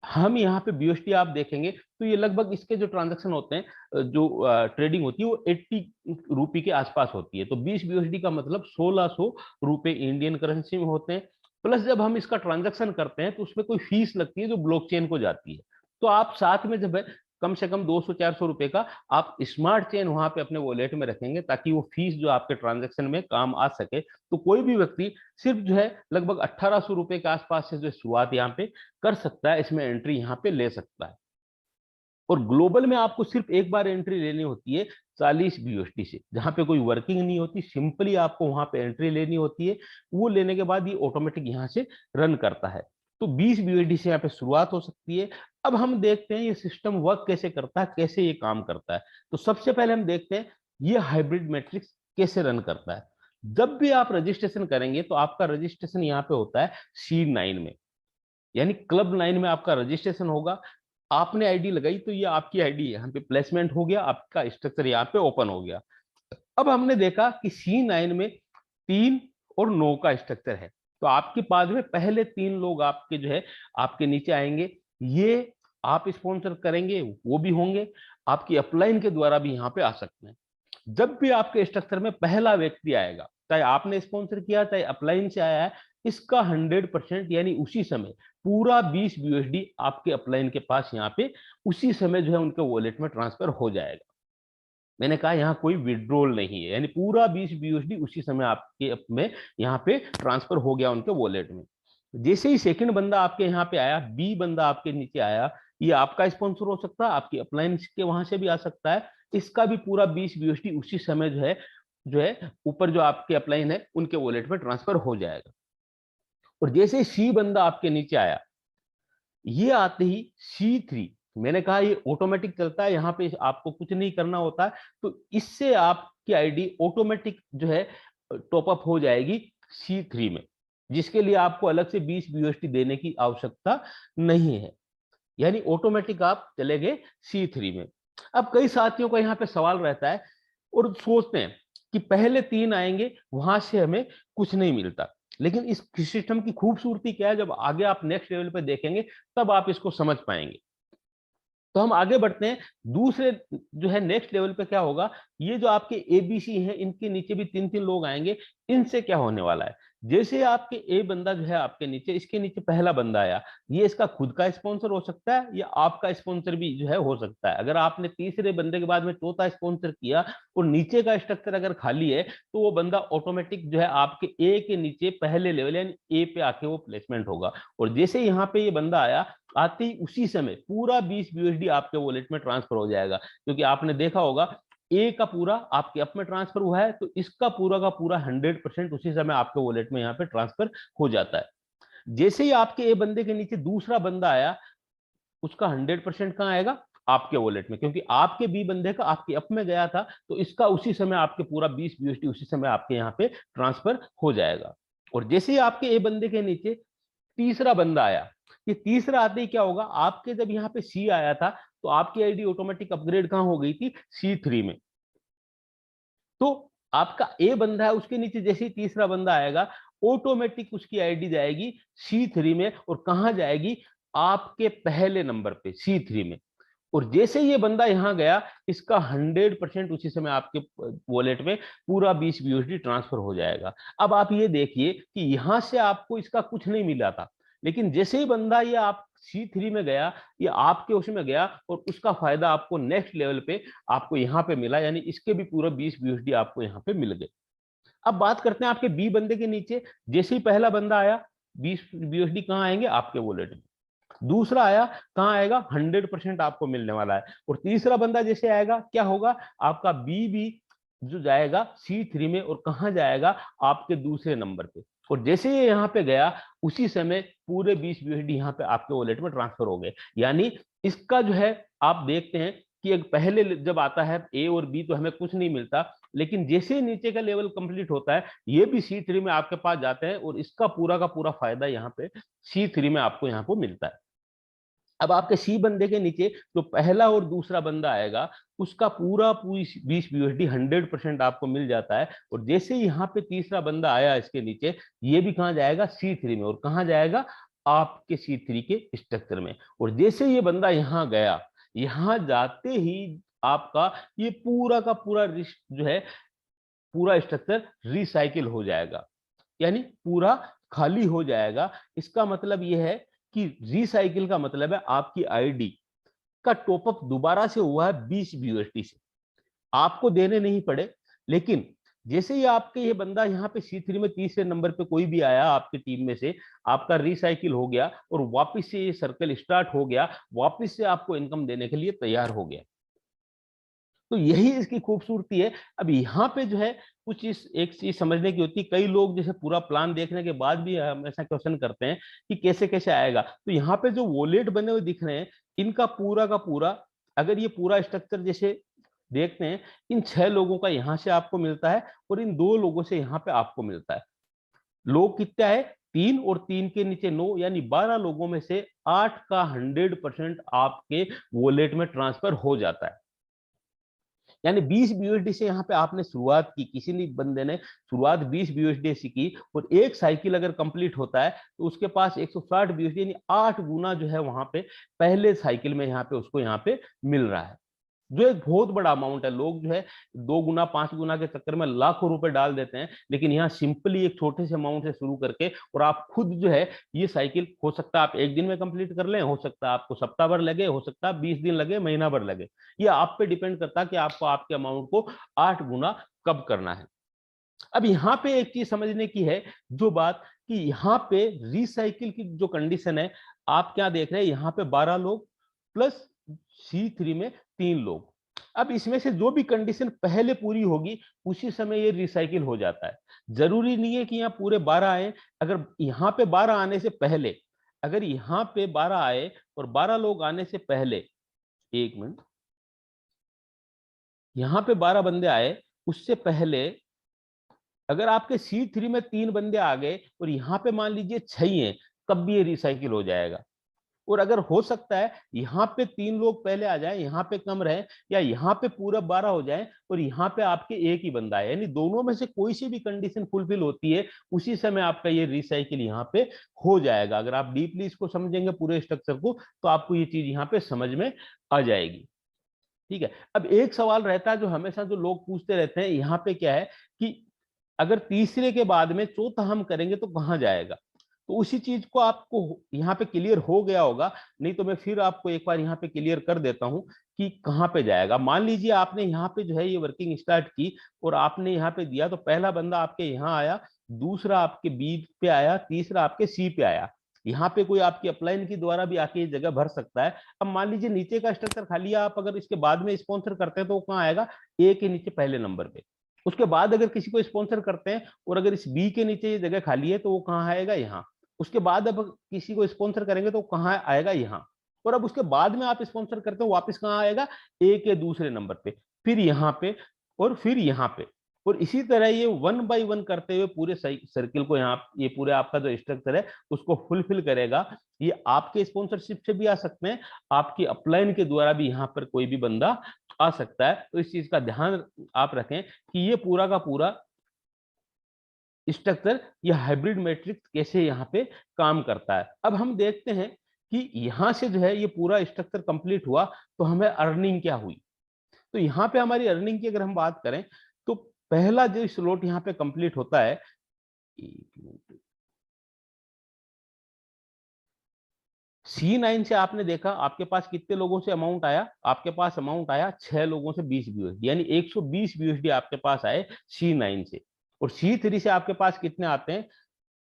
हम यहाँ पे बीएसटी आप देखेंगे तो ये लगभग इसके जो ट्रांजैक्शन होते हैं, जो ट्रेडिंग होती है वो 80 रुपए के आसपास होती है। तो 20 बीएसडी का मतलब 1600 रुपए इंडियन करेंसी में होते हैं। प्लस जब हम इसका ट्रांजैक्शन करते हैं तो उसमें कोई फीस लगती है जो ब्लॉकचेन को जाती है। तो आप साथ में जब है कम से कम 200-400 रुपए का आप स्मार्ट चेन वहां पे अपने वॉलेट में रखेंगे ताकि वो फीस जो आपके ट्रांजैक्शन में काम आ सके। तो कोई भी व्यक्ति सिर्फ जो है लगभग 1800 रुपए के आसपास से जो शुरुआत यहाँ पे कर सकता है, इसमें एंट्री यहाँ पे ले सकता है। और ग्लोबल में आपको सिर्फ एक बार एंट्री लेनी होती है 40 बीयूएसडी से, जहां पे कोई वर्किंग नहीं होती, सिंपली आपको वहां पे एंट्री लेनी होती है। वो लेने के बाद ये ऑटोमेटिक यहाँ से रन करता है। तो 20 बीयूएसडी से यहाँ पे शुरुआत हो सकती है। अब हम देखते हैं ये सिस्टम वर्क कैसे करता है, कैसे ये काम करता है। तो सबसे पहले हम देखते हैं ये हाइब्रिड मैट्रिक्स कैसे रन करता है। जब भी आप रजिस्ट्रेशन करेंगे तो आपका रजिस्ट्रेशन यहाँ पे होता है C9 में, यानी क्लब 9 में आपका रजिस्ट्रेशन होगा। आपने आईडी लगाई तो ये आपकी आईडी यहाँ पे प्लेसमेंट हो गया, आपका स्ट्रक्चर यहाँ पे ओपन हो गया। अब हमने देखा कि C9 में 3 और 9 का स्ट्रक्चर है, तो आपके पास में पहले 3 लोग आपके जो है आपके नीचे आएंगे, ये आप स्पॉन्सर करेंगे वो भी होंगे, आपकी अपलाइन के द्वारा भी यहाँ पे आ सकते हैं। जब भी आपके स्ट्रक्चर में पहला व्यक्ति आएगा, चाहे आपने स्पॉन्सर किया चाहे अपलाइन से आया है, इसका 100% यानी उसी समय पूरा 20 बीयूएसडी आपके अपलाइन के पास यहाँ पे उसी समय जो है उनके वॉलेट में ट्रांसफर हो जाएगा। मैंने कहा यहाँ कोई विड्रॉल नहीं है, यानी पूरा 20 बीयूएसडी उसी समय आपके में यहाँ पे ट्रांसफर हो गया उनके वॉलेट में। जैसे ही सेकंड बंदा आपके यहाँ पे आया, बी बंदा आपके नीचे आया, ये आपका स्पॉन्सर हो सकता है, आपकी अपलाइन के वहां से भी आ सकता है। इसका भी पूरा 20 बीयूएसडी उसी समय जो है ऊपर जो आपके अपलाइन है उनके वॉलेट में ट्रांसफर हो जाएगा। और जैसे सी बंदा आपके नीचे आया, ये आते ही C3, मैंने कहा ये ऑटोमेटिक चलता है, यहाँ पे आपको कुछ नहीं करना होता है। तो इससे आपकी आईडी ऑटोमेटिक जो है टॉप अप हो जाएगी C3 में, जिसके लिए आपको अलग से 20 बीयूएसडी देने की आवश्यकता नहीं है, यानी ऑटोमेटिक आप चले गए C3 में। अब कई साथियों का यहाँ पे सवाल रहता है और सोचते हैं कि पहले 3 आएंगे वहां से हमें कुछ नहीं मिलता, लेकिन इस सिस्टम की खूबसूरती क्या है, जब आगे आप नेक्स्ट लेवल पे देखेंगे तब आप इसको समझ पाएंगे। तो हम आगे बढ़ते हैं। दूसरे जो है नेक्स्ट लेवल पे क्या होगा, ये जो आपके एबीसी हैं इनके नीचे भी 3-3 लोग आएंगे। इनसे क्या होने वाला है, जैसे आपके ए बंदा जो है आपके नीचे, इसके नीचे पहला बंदा आया, ये इसका खुद का स्पॉन्सर हो सकता है या आपका स्पॉन्सर भी जो है हो सकता है। अगर आपने तीसरे बंदे के बाद में चौथा स्पॉन्सर किया और नीचे का स्ट्रक्चर अगर खाली है तो वो बंदा ऑटोमेटिक जो है आपके ए के नीचे पहले लेवल यानी ए पे आके वो प्लेसमेंट होगा। और जैसे यहाँ पे ये बंदा आया, आते ही उसी समय पूरा 20 बीयूएसडी आपके वॉलेट में ट्रांसफर हो जाएगा, क्योंकि आपने देखा होगा ए का पूरा आपके अप में ट्रांसफर हुआ है, तो इसका पूरा का पूरा 100% उसी समय आपके वॉलेट में यहाँ पे ट्रांसफर हो जाता है। जैसे ही आपके ए बंदे के नीचे दूसरा बंदा आया, उसका 100% कहाँ आएगा, आपके वॉलेट में, क्योंकि आपके बी बंदे का आपके अप में गया था, तो इसका उसी समय आपके पूरा 20 बीयूएसडी उसी समय आपके यहाँ पे ट्रांसफर हो जाएगा। और जैसे ही आपके ए बंदे के नीचे तीसरा बंदा आया, ये तीसरा आते ही क्या होगा, आपके जब यहाँ पे सी आया था तो आपकी आईडी ऑटोमेटिक अपग्रेड कहाँ हो गई थी, C3 में। तो आपका ए बंदा है, उसके नीचे जैसे ही तीसरा बंदा आएगा ऑटोमेटिक उसकी आईडी जाएगी C3 में, और कहाँ जाएगी, आपके पहले नंबर पे C3 में। और जैसे ये बंदा यहां गया, इसका 100% उसी समय आपके वॉलेट में पूरा 20 BUSD ट्रांसफर हो जाएगा। अब आप ये देखिए कि यहां से आपको इसका कुछ नहीं मिला था, लेकिन जैसे ही बंदा ये आप C3 में गया, ये आपके उसमें गया, और उसका फायदा आपको नेक्स्ट लेवल पे आपको यहाँ पे मिला, यानी इसके भी पूरा 20 BUSD आपको यहाँ पे मिल गए। अब बात करते हैं आपके बी बंदे के नीचे, जैसे ही पहला बंदा आया 20 BUSD कहाँ आएंगे, आपके वॉलेट में। दूसरा आया, कहां आएगा, 100% आपको मिलने वाला है। और तीसरा बंदा जैसे आएगा, क्या होगा, आपका बी भी जो जाएगा C3 में, और कहां जाएगा, आपके दूसरे नंबर पे। और जैसे ये यहाँ पे गया, उसी समय पूरे 20 BUSD यहाँ पे आपके वॉलेट में ट्रांसफर हो गए। यानी इसका जो है, आप देखते हैं कि पहले जब आता है ए और बी तो हमें कुछ नहीं मिलता, लेकिन जैसे नीचे का लेवल कंप्लीट होता है, ये भी C3 में आपके पास जाते हैं, और इसका पूरा का पूरा फायदा यहाँ पे C3 में आपको यहाँ पे मिलता है। अब आपके सी बंदे के नीचे जो पहला और दूसरा बंदा आएगा, उसका पूरा पूरी 20 BUSD 100% आपको मिल जाता है। और जैसे यहाँ पे तीसरा बंदा आया इसके नीचे, ये भी कहाँ जाएगा, C3 में, और कहाँ जाएगा, आपके C3 के स्ट्रक्चर में। और जैसे ये बंदा यहाँ गया, यहाँ जाते ही आपका ये पूरा का पूरा जो है, पूरा स्ट्रक्चर रिसाइकिल हो जाएगा, यानी पूरा खाली हो जाएगा। इसका मतलब यह है कि रिसाइकिल का मतलब है आपकी आईडी का टॉपअप दोबारा से हुआ है 20 BUSD से, आपको देने नहीं पड़े। लेकिन जैसे ही आपके ये बंदा यहाँ पे C3 में तीसरे नंबर पे कोई भी आया आपकी टीम में से, आपका रिसाइकिल हो गया और वापस से ये सर्कल स्टार्ट हो गया, वापस से आपको इनकम देने के लिए तैयार हो गया। तो यही इसकी खूबसूरती है। अब यहाँ पे जो है कुछ इस एक चीज समझने की होती है, कई लोग जैसे पूरा प्लान देखने के बाद भी ऐसा क्वेश्चन करते हैं कि कैसे कैसे आएगा। तो यहाँ पे जो वॉलेट बने हुए दिख रहे हैं, इनका पूरा का पूरा, अगर ये पूरा स्ट्रक्चर जैसे देखते हैं, इन 6 लोगों का यहाँ से आपको मिलता है, और इन 2 लोगों से यहाँ पे आपको मिलता है। लोग कितना है, 3, और 3 के नीचे 9, यानी 12 लोगों में से 8 का 100% आपके वॉलेट में ट्रांसफर हो जाता है। यानी 20 BUSD से यहाँ पे आपने शुरुआत की, किसी ने बंदे ने शुरुआत 20 BUSD से की, और एक साइकिल अगर कंप्लीट होता है तो उसके पास 160 BUSD, यानी 8 गुना जो है वहां पे पहले साइकिल में यहाँ पे उसको यहाँ पे मिल रहा है, जो एक बहुत बड़ा अमाउंट है। लोग जो है 2 गुना 5 गुना के चक्कर में लाखों रुपए डाल देते हैं, लेकिन यहाँ सिंपली एक छोटे से अमाउंट से शुरू करके, और आप खुद जो है ये साइकिल, हो सकता है आप एक दिन में कंप्लीट कर लें, हो सकता है आपको सप्ताह भर लगे, हो सकता है 20 दिन लगे, महीना भर लगे। ये आप पे डिपेंड करता है कि आपको आपके अमाउंट को 8 गुना कब करना है। अब यहाँ पे एक चीज समझने की है, जो बात कि यहाँ पे रिसाइकिल की जो कंडीशन है, आप क्या देख रहे हैं, यहाँ पे 12 लोग प्लस C3 में 3 लोग। अब इसमें से जो भी कंडीशन पहले पूरी होगी, उसी समय ये रिसाइकिल हो जाता है। जरूरी नहीं है कि यहाँ पूरे 12 आए। अगर यहाँ पे 12 आने से पहले, अगर यहाँ पे 12 आए और 12 लोग आने से पहले, एक मिनट, यहाँ पे 12 बंदे आए, उससे पहले अगर आपके C3 में 3 बंदे आ गए और यहाँ पे मान लीजिए 6 हैं, तब भी ये रिसाइकिल हो जाएगा। और अगर हो सकता है यहाँ पे 3 लोग पहले आ जाए, यहाँ पे कम रहे, या यहाँ पे पूरा 12 हो जाए और यहाँ पे आपके एक ही बंदा है, यानी दोनों में से कोई सी भी कंडीशन फुलफिल होती है, उसी समय आपका ये रिसाइकिल यहाँ पे हो जाएगा। अगर आप डीपली इसको समझेंगे पूरे स्ट्रक्चर को, तो आपको ये चीज यहाँ पे समझ में आ जाएगी। ठीक है। अब एक सवाल रहता है जो हमेशा जो लोग पूछते रहते हैं, यहाँ पे क्या है कि अगर तीसरे के बाद में चौथा हम करेंगे तो कहाँ जाएगा। तो उसी चीज को आपको यहाँ पे क्लियर हो गया होगा, नहीं तो मैं फिर आपको एक बार यहाँ पे क्लियर कर देता हूँ कि कहाँ पे जाएगा। मान लीजिए आपने यहाँ पे जो है ये वर्किंग स्टार्ट की, और आपने यहाँ पे दिया, तो पहला बंदा आपके यहाँ आया, दूसरा आपके बी पे आया, तीसरा आपके सी पे आया। यहाँ पे कोई आपकी अपलाइन के द्वारा भी आके ये जगह भर सकता है। अब मान लीजिए नीचे का स्ट्रक्चर खाली है, आप अगर इसके बाद में स्पॉन्सर करते हैं तो वो कहाँ आएगा, ए के नीचे पहले नंबर पे। उसके बाद अगर किसी को स्पॉन्सर करते हैं और अगर इस बी के नीचे ये जगह खाली है, तो वो कहाँ आएगा, यहाँ। उसके बाद अब किसी को स्पॉन्सर करेंगे तो कहाँ आएगा, यहाँ। और अब उसके बाद में आप स्पॉन्सर करते हो, वापस कहाँ आएगा, ए के दूसरे नंबर पे, फिर यहाँ पे, और फिर यहाँ पे। और इसी तरह ये 1 बाय 1 करते हुए पूरे सर्किल को यहाँ ये पूरे आपका जो स्ट्रक्चर है उसको फुलफिल करेगा। ये आपके स्पॉन्सरशिप से भी आ सकते हैं, आपकी अपलाइन के द्वारा भी यहाँ पर कोई भी बंदा आ सकता है। तो इस चीज का ध्यान आप रखें कि ये पूरा का पूरा स्ट्रक्चर या हाइब्रिड मैट्रिक्स कैसे यहाँ पे काम करता है। अब हम देखते हैं कि यहाँ से जो है ये पूरा स्ट्रक्चर कंप्लीट हुआ तो हमें अर्निंग क्या हुई। तो यहाँ पे हमारी अर्निंग की अगर हम बात करें तो पहला जो स्लॉट यहाँ पे कंप्लीट होता है, C9 से आपने देखा आपके पास कितने लोगों से अमाउंट आया, आपके पास अमाउंट आया 6 लोगों से 20 BUSD, यानी 120 BUSD आपके पास आए C9 से। और C3 से आपके पास कितने आते हैं,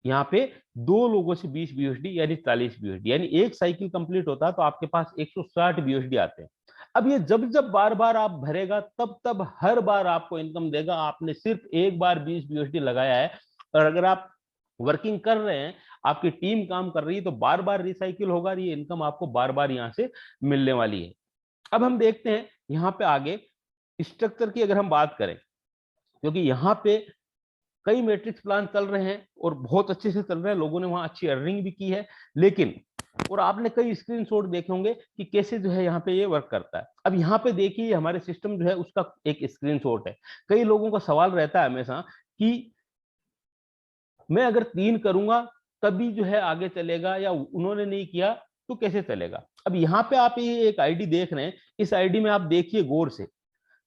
यहाँ पे 2 लोगों से 20 BUSD यानी 40 BUSD, यानी एक साइकिल कंप्लीट होता है तो आपके पास 160 BUSD आते हैं। अब ये जब जब बार बार आप भरेगा तब तब हर बार आपको इनकम देगा। आपने सिर्फ एक बार 20 BUSD लगाया है और अगर आप वर्किंग कर रहे हैं, आपकी टीम काम कर रही है, तो बार बार रिसाइकिल होगा, ये इनकम आपको बार बार यहाँ से मिलने वाली है। अब हम देखते हैं यहाँ पे आगे स्ट्रक्चर की अगर हम बात करें, क्योंकि यहाँ पे कई मैट्रिक्स प्लान चल रहे हैं और बहुत अच्छे से चल रहे हैं, लोगों ने वहां अच्छी अर्निंग भी की है, लेकिन और आपने कई स्क्रीनशॉट देखे होंगे कि कैसे जो है यहाँ पे ये वर्क करता है। अब यहाँ पे देखिए हमारे सिस्टम जो है उसका एक स्क्रीनशॉट है। कई लोगों का सवाल रहता है हमेशा कि मैं अगर 3 करूंगा तभी जो है आगे चलेगा, या उन्होंने नहीं किया तो कैसे चलेगा। अब यहाँ पे आप ये एक आईडी देख रहे हैं, इस आईडी में आप देखिए गौर से,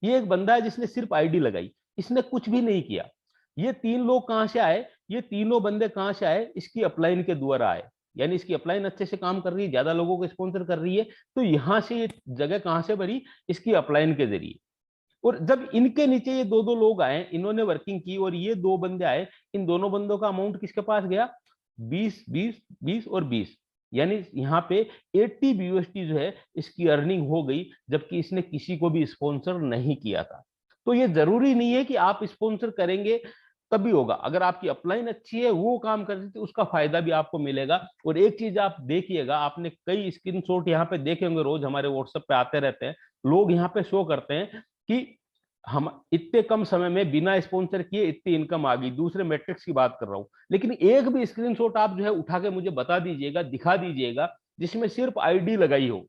ये एक बंदा है जिसने सिर्फ आईडी लगाई, इसने कुछ भी नहीं किया। ये 3 लोग कहां से आए, ये तीनों बंदे कहां से आए, इसकी अपलाइन के द्वारा आए, यानी इसकी अपलाइन अच्छे से काम कर रही है, ज्यादा लोगों को स्पॉन्सर कर रही है, तो यहां से ये जगह कहां से भरी, इसकी अपलाइन के जरिए। और जब इनके नीचे ये 2-2 लोग आए, इन्होंने वर्किंग की और ये 2 बंदे आए, इन दोनों बंदों का अमाउंट किसके पास गया, 20 20 20 और 20, यानी यहाँ पे 80 BUSD जो है इसकी अर्निंग हो गई, जबकि इसने किसी को भी स्पॉन्सर नहीं किया था। तो ये जरूरी नहीं है कि आप स्पॉन्सर करेंगे तभी होगा, अगर आपकी अपलाइन अच्छी है, वो काम कर रही है, तो उसका फायदा भी आपको मिलेगा। और एक चीज आप देखिएगा, आपने कई स्क्रीनशॉट यहाँ पे देखे होंगे, रोज हमारे व्हाट्सएप पे आते रहते हैं, लोग यहाँ पे शो करते हैं कि हम इतने कम समय में बिना स्पॉन्सर किए इतनी इनकम आ गई, दूसरे मैट्रिक्स की बात कर रहा हूं। लेकिन एक भी स्क्रीनशॉट आप जो है उठा के मुझे बता दीजिएगा, दिखा दीजिएगा, जिसमें सिर्फ आईडी लगाई हो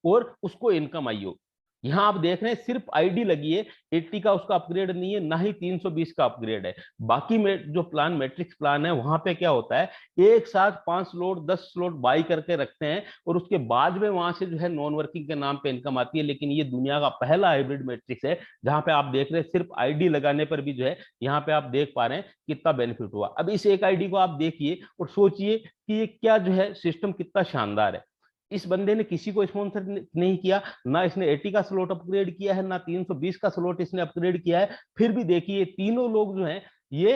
और उसको इनकम आई हो। यहां आप देख रहे हैं सिर्फ आईडी लगी है, 80 का उसका अपग्रेड नहीं है, ना ही 320 का अपग्रेड है। बाकी में जो प्लान मैट्रिक्स प्लान है वहां पे क्या होता है, एक साथ 5 स्लॉट 10 स्लॉट बाई करके रखते हैं और उसके बाद में वहां से जो है नॉन वर्किंग के नाम पे इनकम आती है। लेकिन ये दुनिया का पहला हाइब्रिड मैट्रिक्स है जहां पे आप देख रहे हैं सिर्फ आईडी लगाने पर भी जो है यहाँ पे आप देख पा रहे हैं कितना बेनिफिट हुआ। अब इस एक आईडी को आप देखिए और सोचिए कि ये क्या जो है सिस्टम कितना शानदार है। इस बंदे ने किसी को स्पॉन्सर नहीं किया, ना इसने 80 का स्लॉट अपग्रेड किया है, ना 320 का स्लॉट इसने अपग्रेड किया है, फिर भी देखिए तीनों लोग जो हैं ये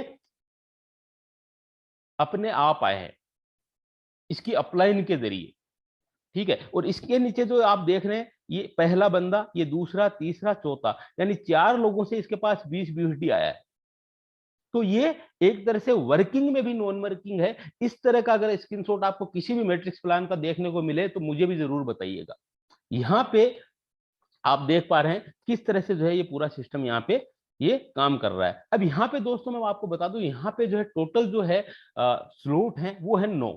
अपने आप आए हैं इसकी अपलाइन के जरिए। ठीक है, और इसके नीचे जो आप देख रहे हैं, ये पहला बंदा, ये दूसरा, तीसरा, चौथा, यानी 4 लोगों से इसके पास 20 BUSD आया है। तो ये एक तरह से वर्किंग में भी नॉन वर्किंग है। इस तरह का अगर स्क्रीनशॉट आपको किसी भी मैट्रिक्स प्लान का देखने को मिले तो मुझे भी जरूर बताइएगा। यहाँ पे आप देख पा रहे हैं किस तरह से जो है ये पूरा सिस्टम यहाँ पे ये काम कर रहा है। अब यहाँ पे दोस्तों मैं आपको बता दूं, यहाँ पे जो है टोटल जो है स्लॉट है वो है 9।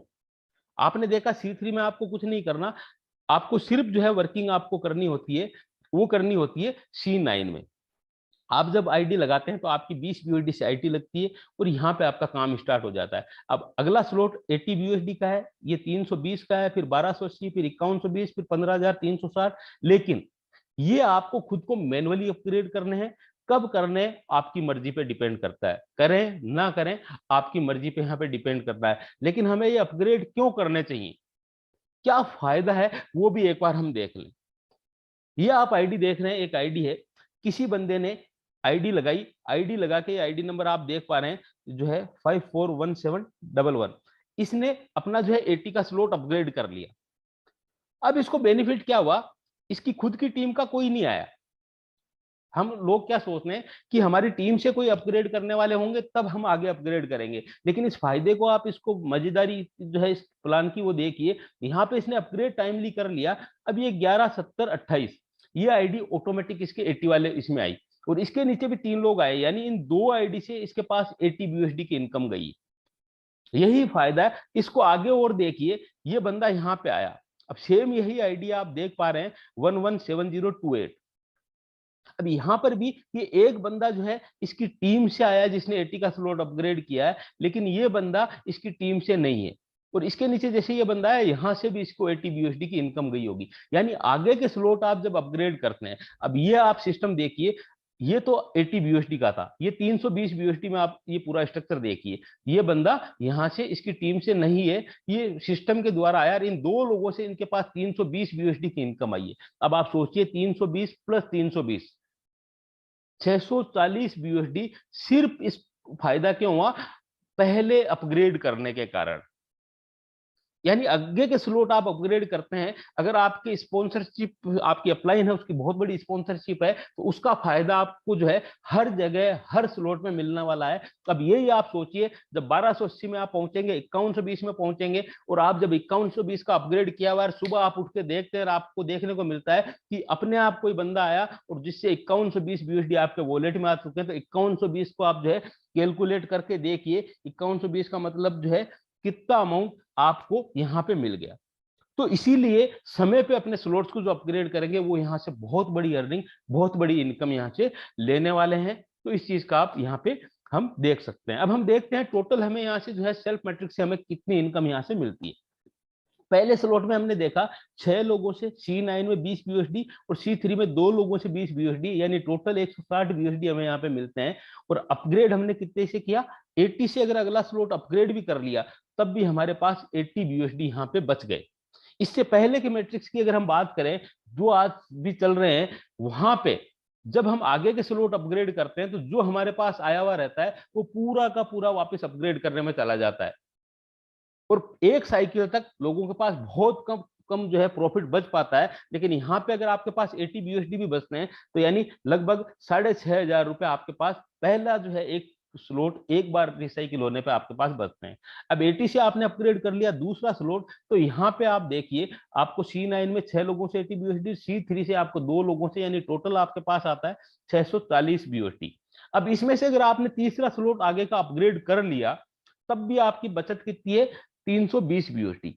आपने देखा C3 में आपको कुछ नहीं करना, आपको सिर्फ जो है वर्किंग आपको करनी होती है, वो करनी होती है C9 में। आप जब आईडी लगाते हैं तो आपकी 20 BUSD से आईडी लगती है और यहाँ पे आपका काम स्टार्ट हो जाता है। अब अगला स्लॉट 80 BUSD का है, ये 320 का है, फिर 1280, फिर 5120, फिर 15,360। लेकिन ये आपको खुद को मैनुअली अपग्रेड करने हैं। कब करने हैं आपकी मर्जी पे डिपेंड करता है, करें ना करें आपकी मर्जी पे यहाँ पे डिपेंड करता है। लेकिन हमें ये अपग्रेड क्यों करने चाहिए, क्या फायदा है, वो भी एक बार हम देख लें। ये आप आईडी देख रहे हैं, एक आईडी है, किसी बंदे ने आईडी लगाई, आईडी लगा के आईडी नंबर आप देख पा रहे हैं जो है 541711, इसने अपना जो है 80 का स्लॉट अपग्रेड कर लिया। अब इसको बेनिफिट क्या हुआ, इसकी खुद की टीम का कोई नहीं आया। हम लोग क्या सोचते हैं कि हमारी टीम से कोई अपग्रेड करने वाले होंगे तब हम आगे अपग्रेड करेंगे, लेकिन इस फायदे को आप, इसको मजेदारी जो है इस प्लान की वो देखिए। यहाँ पे इसने अपग्रेड टाइमली कर लिया। अब ये 11 70 28 ये आईडी ऑटोमेटिक इसके 80 वाले इसमें आई। और इसके नीचे भी 3 लोग आए, यानी इन 2 आईडी से इसके पास 80 BUSD की इनकम गई। यही फायदा है। इसको आगे और देखिए, ये बंदा यहाँ पे आया, अब सेम यही आईडी आप देख पा रहे हैं 117028। अब यहाँ पर भी ये एक बंदा जो है इसकी टीम से आया जिसने 80 का स्लॉट अपग्रेड किया है, लेकिन ये बंदा इसकी टीम से नहीं है। और इसके नीचे जैसे ये बंदा है, यहाँ से भी इसको 80 BUSD की इनकम गई होगी। यानी आगे के स्लॉट आप जब अपग्रेड करते हैं, अब ये आप सिस्टम देखिए, ये तो 80 BUSD का था, ये 320 BUSD में आप ये पूरा स्ट्रक्चर देखिए। ये बंदा यहाँ से इसकी टीम से नहीं है, ये सिस्टम के द्वारा आया, इन 2 लोगों से इनके पास 320 BUSD की इनकम आई है। अब आप सोचिए 320 प्लस 320, 640 BUSD सिर्फ इस फायदा क्यों हुआ, पहले अपग्रेड करने के कारण। यानी आगे के स्लॉट आप अपग्रेड करते हैं, अगर आपकी स्पॉन्सरशिप आपकी अपलाइन है, उसकी बहुत बड़ी स्पॉन्सरशिप है, तो उसका फायदा आपको जो है हर जगह हर स्लॉट में मिलने वाला है। अब यही आप सोचिए, जब 1280 में आप पहुंचेंगे, 5120 में पहुंचेंगे, और आप जब 5120 का अपग्रेड किया हुआ, सुबह आप उठ के देखते हैं, आपको देखने को मिलता है कि अपने आप कोई बंदा आया और जिससे 5120 BUSD आपके वॉलेट में आ चुके हैं। तो 5120 को आप जो है कैलकुलेट करके देखिए, 5120 का मतलब जो है कितना अमाउंट आपको यहां पे मिल गया। तो इसीलिए समय पे अपने स्लॉट्स को जो अपग्रेड करेंगे, वो यहां से बहुत बड़ी अर्निंग, बहुत बड़ी इनकम यहां से लेने वाले हैं। तो इस चीज का आप यहाँ पे हम देख सकते हैं। अब हम देखते हैं टोटल हमें यहाँ से जो है सेल्फ मैट्रिक से हमें कितनी इनकम यहाँ से मिलती है। पहले स्लॉट में हमने देखा 6 लोगों से C9 में 20 BUSD और C3 में 2 लोगों से 20 BUSD, यानी टोटल 160 BUSD हमें यहाँ पे मिलते हैं। और अपग्रेड हमने कितने से किया, 80 से। अगर अगला स्लॉट अपग्रेड भी कर लिया, तब भी हमारे पास 80 BUSD यहाँ पे बच गए। इससे पहले के मैट्रिक्स की अगर हम बात करें, जो आज भी चल रहे हैं, वहां पे जब हम आगे के स्लॉट अपग्रेड करते हैं, तो जो हमारे पास आया हुआ रहता है, वो पूरा का पूरा वापस अपग्रेड करने में चला जाता है। और एक साइकिल तक लोगों के पास बहुत कम कम जो है प्रॉफिट बच पाता है। लेकिन यहाँ पे अगर आपके पास 80 BUSD भी बचते हैं, तो यानी लगभग 6,500 रुपए आपके पास पहला जो है एक स्लॉट एक बार रिसाइकिल होने पे आपके पास बचते हैं। अब 80 से आपने अपग्रेड कर लिया दूसरा स्लॉट, तो यहाँ पे आप देखिए, आपको C9 में 6 लोगों से 80 BUSD, C3 से आपको 2 लोगों से, यानी टोटल आपके पास आता है 640 BUSD। अब इसमें से अगर आपने तीसरा स्लॉट आगे का अपग्रेड कर लिया, तब भी आपकी बचत कितनी है, 320 BUSD,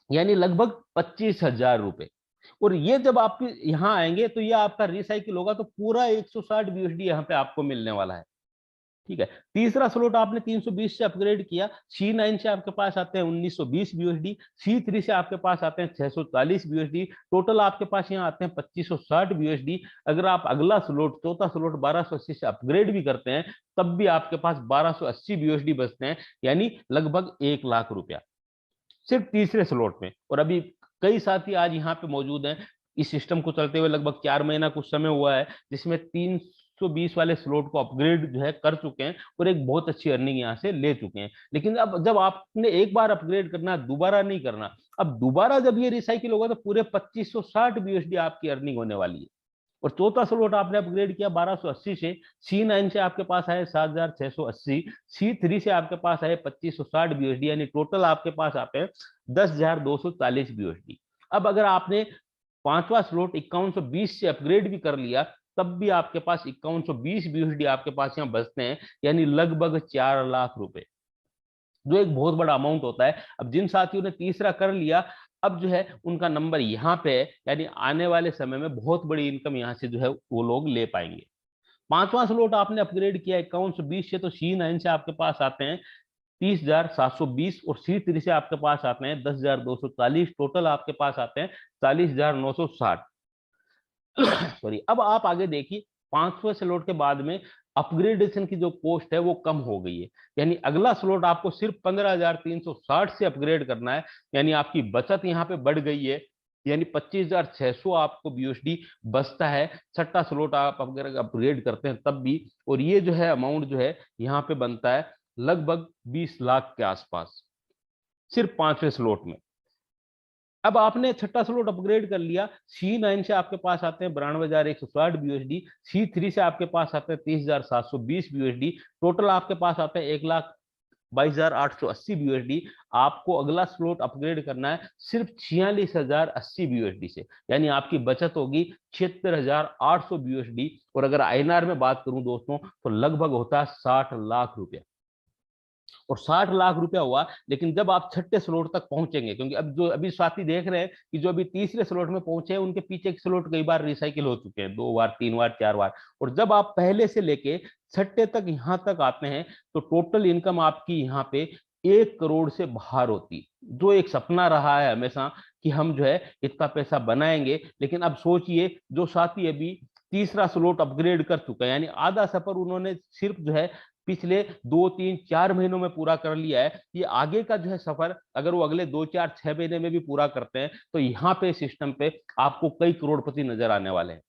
यानी लगभग 25,000 रुपए। और ये जब आप यहाँ आएंगे, तो ये आपका रिसाइकिल होगा, तो पूरा 160 BUSD यहाँ पे आपको मिलने वाला है। ठीक है, तीसरा स्लॉट आपने 320 से अपग्रेड किया, C9 से आपके पास आते हैं 1920 BUSD, C3 से आपके पास आते हैं 640 BUSD, टोटल आपके पास यहाँ आते हैं 2560 BUSD। अगर आप अगला स्लॉट चौथा स्लॉट 1280 से अपग्रेड भी करते हैं, तब भी आपके पास 1280 BUSD बचते हैं, यानी लगभग 1 लाख रुपया सिर्फ तीसरे स्लॉट में। और अभी कई साथी आज यहाँ पे मौजूद हैं, इस सिस्टम को चलते हुए लगभग 4 महीना कुछ समय हुआ है, जिसमें 320 वाले स्लॉट को अपग्रेड जो है कर चुके हैं और एक बहुत अच्छी अर्निंग यहाँ से ले चुके हैं। लेकिन अब जब आपने एक बार अपग्रेड करना, दोबारा नहीं करना। अब दोबारा जब ये रिसाइकिल होगा, तो पूरे 2560 BUSD आपकी अर्निंग होने वाली है। और चौथा स्लॉट आपने अपग्रेड किया 1280 से, C9 से आपके पास आए 7,680, C3 से आपके पास आए 2560 BUSD, यानी टोटल आपके पास आते हैं 10,240 BUSD। अब अगर आपने पांचवा स्लॉट 5120 से अपग्रेड भी कर लिया, तब भी आपके पास 5120 BUSD आपके पास यहाँ बचते हैं, यानी लगभग 4 लाख रुपए, जो एक बहुत बड़ा अमाउंट होता है। अब जिन साथियों ने तीसरा कर लिया, अब जो है उनका नंबर यहाँ पे है, यानी आने वाले समय में बहुत बड़ी इनकम यहाँ से जो है वो लोग ले पाएंगे। पांचवा स्लॉट आपने अपग्रेड किया 5120 से, तो C9 से आपके पास आते हैं 30,720 और C3 से आपके पास आते हैं 10,240, टोटल आपके पास आते हैं 40,960। सॉरी, अब आप आगे देखिए, पांचवें स्लॉट के बाद में अपग्रेडेशन की जो कॉस्ट है वो कम हो गई है, यानी अगला स्लॉट आपको सिर्फ 15,360 से अपग्रेड करना है, यानी आपकी बचत यहाँ पे बढ़ गई है, यानी 25,600 आपको BUSD बचता है। छठा स्लॉट आप अगर अपग्रेड करते हैं तब भी, और ये जो है अमाउंट जो है यहाँ पे बनता है लगभग 20 लाख के आसपास, सिर्फ पांचवें स्लॉट में। अब आपने छठा स्लॉट अपग्रेड कर लिया, C9 से आपके पास आते हैं 92,160 BUSD, C3 से आपके पास आते हैं 30,720 BUSD, टोटल आपके पास आते हैं 1 लाख 22,880 BUSD। आपको अगला स्लॉट अपग्रेड करना है सिर्फ 46,080 BUSD से, यानी आपकी बचत होगी 76,800 BUSD। और अगर आईएनआर में बात करूं दोस्तों तो लगभग होता है 60 लाख रुपया। और 60 लाख रुपया हुआ, लेकिन जब आप छठे स्लॉट तक पहुंचेंगे, क्योंकि अब जो अभी साथी देख रहे हैं कि जो अभी तीसरे स्लॉट में पहुंचे हैं उनके पीछे के स्लॉट कई बार रिसाइकिल हो चुके हैं, 2 बार 3 बार 4 बार। और जब आप पहले से लेके छठे तक यहां तक आते हैं तो टोटल इनकम आपकी यहाँ पे 1 करोड़ से बाहर होती, जो एक सपना रहा है हमेशा कि हम जो है इतना पैसा बनाएंगे। लेकिन अब सोचिए जो साथी अभी तीसरा स्लॉट अपग्रेड कर चुका है, यानी आधा सफर उन्होंने सिर्फ जो है पिछले 2 3 4 महीनों में पूरा कर लिया है, ये आगे का जो है सफर अगर वो अगले 2 4 6 महीने में भी पूरा करते हैं तो यहाँ पे सिस्टम पे आपको कई करोड़पति नजर आने वाले हैं।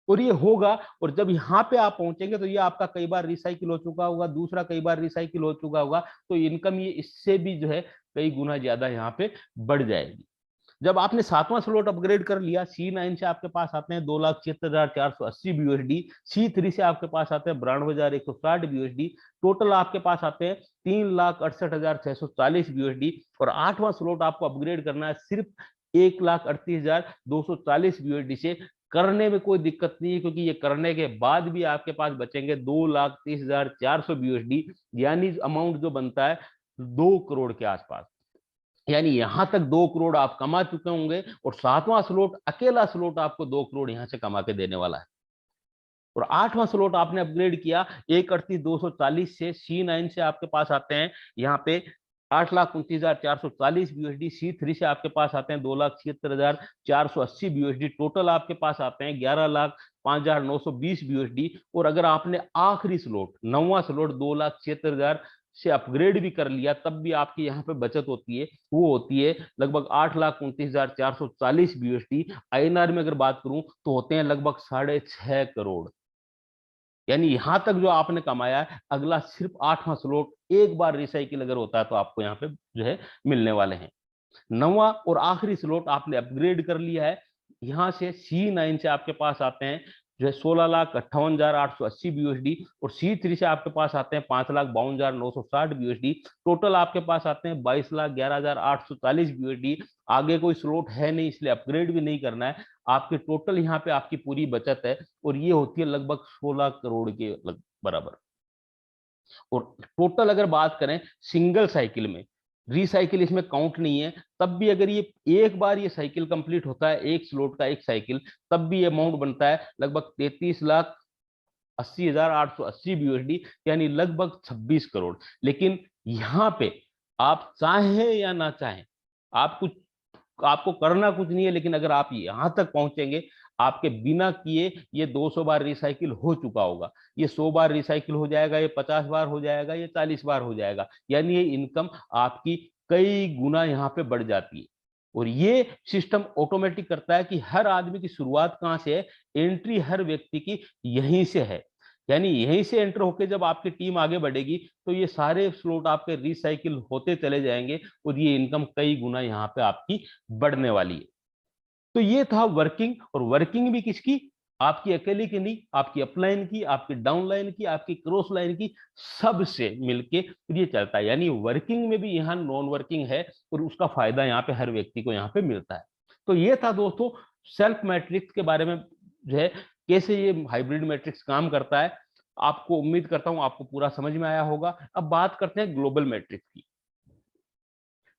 और ये होगा, और जब यहाँ पे आप पहुंचेंगे तो ये आपका कई बार रिसाइकिल हो चुका होगा, दूसरा कई बार रिसाइकिल हो चुका होगा, तो इनकम ये इससे भी जो है कई गुना ज्यादा यहाँ पे बढ़ जाएगी। जब आपने सातवां स्लॉट अपग्रेड कर लिया, C9 से आपके पास आते हैं 2,76,480 BUSD, C3 से आपके पास आते हैं 92,160 BUSD, टोटल आपके पास आते हैं 3,68,640 BUSD। और आठवां स्लॉट आपको अपग्रेड करना है सिर्फ 1,38,240 BUSD से। करने में कोई दिक्कत नहीं है, क्योंकि ये करने के बाद भी आपके पास बचेंगे 2,30,400 BUSD, यानी अमाउंट जो बनता है 2 करोड़ के आसपास। यानी यहां तक 2 करोड़ आप कमा चुके होंगे, और सातवां स्लॉट अकेला स्लॉट आपको 2 करोड़ यहां से कमा के देने वाला है। और आठवां स्लॉट आपने अपग्रेड किया 1,38,240 से, C9 से आपके पास आते हैं यहाँ पे 8,29,440 BUSD, C3 से आपके पास आते हैं 2,76,480 BUSD, टोटल आपके पास आते हैं 11,05,920 BUSD। और अगर आपने आखिरी स्लॉट नौवां स्लॉट 2,76,000 से अपग्रेड भी कर लिया, तब भी आपकी यहाँ पे बचत होती है, वो होती है लगभग 8,29,440 BUSD। आईएनआर में अगर बात करूं तो होते हैं लगभग 6.5 करोड़। यानी यहां तक जो आपने कमाया है, अगला सिर्फ आठवां स्लॉट एक बार रिसाइकिल अगर होता है तो आपको यहाँ पे जो है मिलने वाले हैं। नौवां और आखिरी स्लॉट आपने अपग्रेड कर लिया है, यहां से C9 से आपके पास आते हैं जो है 16,58,880 BUSD, और C3 से आपके पास आते हैं 5,52,960 BUSD, टोटल आपके पास आते हैं 22,11,840 BUSD। आगे कोई स्लॉट है नहीं, इसलिए अपग्रेड भी नहीं करना है। आपके टोटल यहाँ पे आपकी पूरी बचत है, और ये होती है लगभग 16 करोड़ के बराबर। और टोटल अगर बात करें सिंगल साइकिल में, रिसाइकिल इसमें काउंट नहीं है, तब भी अगर ये एक बार ये साइकिल कंप्लीट होता है, एक स्लॉट का एक साइकिल, तब भी अमाउंट बनता है लगभग 33,80,880 BUSD, यानी लगभग 26 करोड़। लेकिन यहाँ पे आप चाहें या ना चाहें, आप कुछ आपको करना कुछ नहीं है, लेकिन अगर आप यहां तक पहुंचेंगे, आपके बिना किए ये 200 बार रिसाइकिल हो चुका होगा, ये 100 बार रिसाइकिल हो जाएगा, ये 50 बार हो जाएगा, ये 40 बार हो जाएगा, यानी ये इनकम आपकी कई गुना यहाँ पे बढ़ जाती है। और ये सिस्टम ऑटोमेटिक करता है कि हर आदमी की शुरुआत कहाँ से है, एंट्री हर व्यक्ति की यहीं से है। यानी यहीं से एंटर होकर जब आपकी टीम आगे बढ़ेगी तो ये सारे स्लॉट आपके रिसाइकिल होते चले जाएंगे, और ये इनकम कई गुना यहाँ पे आपकी बढ़ने वाली है। तो ये था वर्किंग, और वर्किंग भी किसकी, आपकी अकेले की नहीं, आपकी अपलाइन की, आपकी डाउनलाइन की, आपकी क्रॉस लाइन की, सबसे मिलके ये चलता है। यानी वर्किंग में भी यहाँ नॉन वर्किंग है, और उसका फायदा यहाँ पे हर व्यक्ति को यहाँ पे मिलता है। तो ये था दोस्तों सेल्फ मैट्रिक्स के बारे में, जो है कैसे ये हाइब्रिड मैट्रिक्स काम करता है। आपको उम्मीद करता हूं आपको पूरा समझ में आया होगा। अब बात करते हैं ग्लोबल मैट्रिक्स की।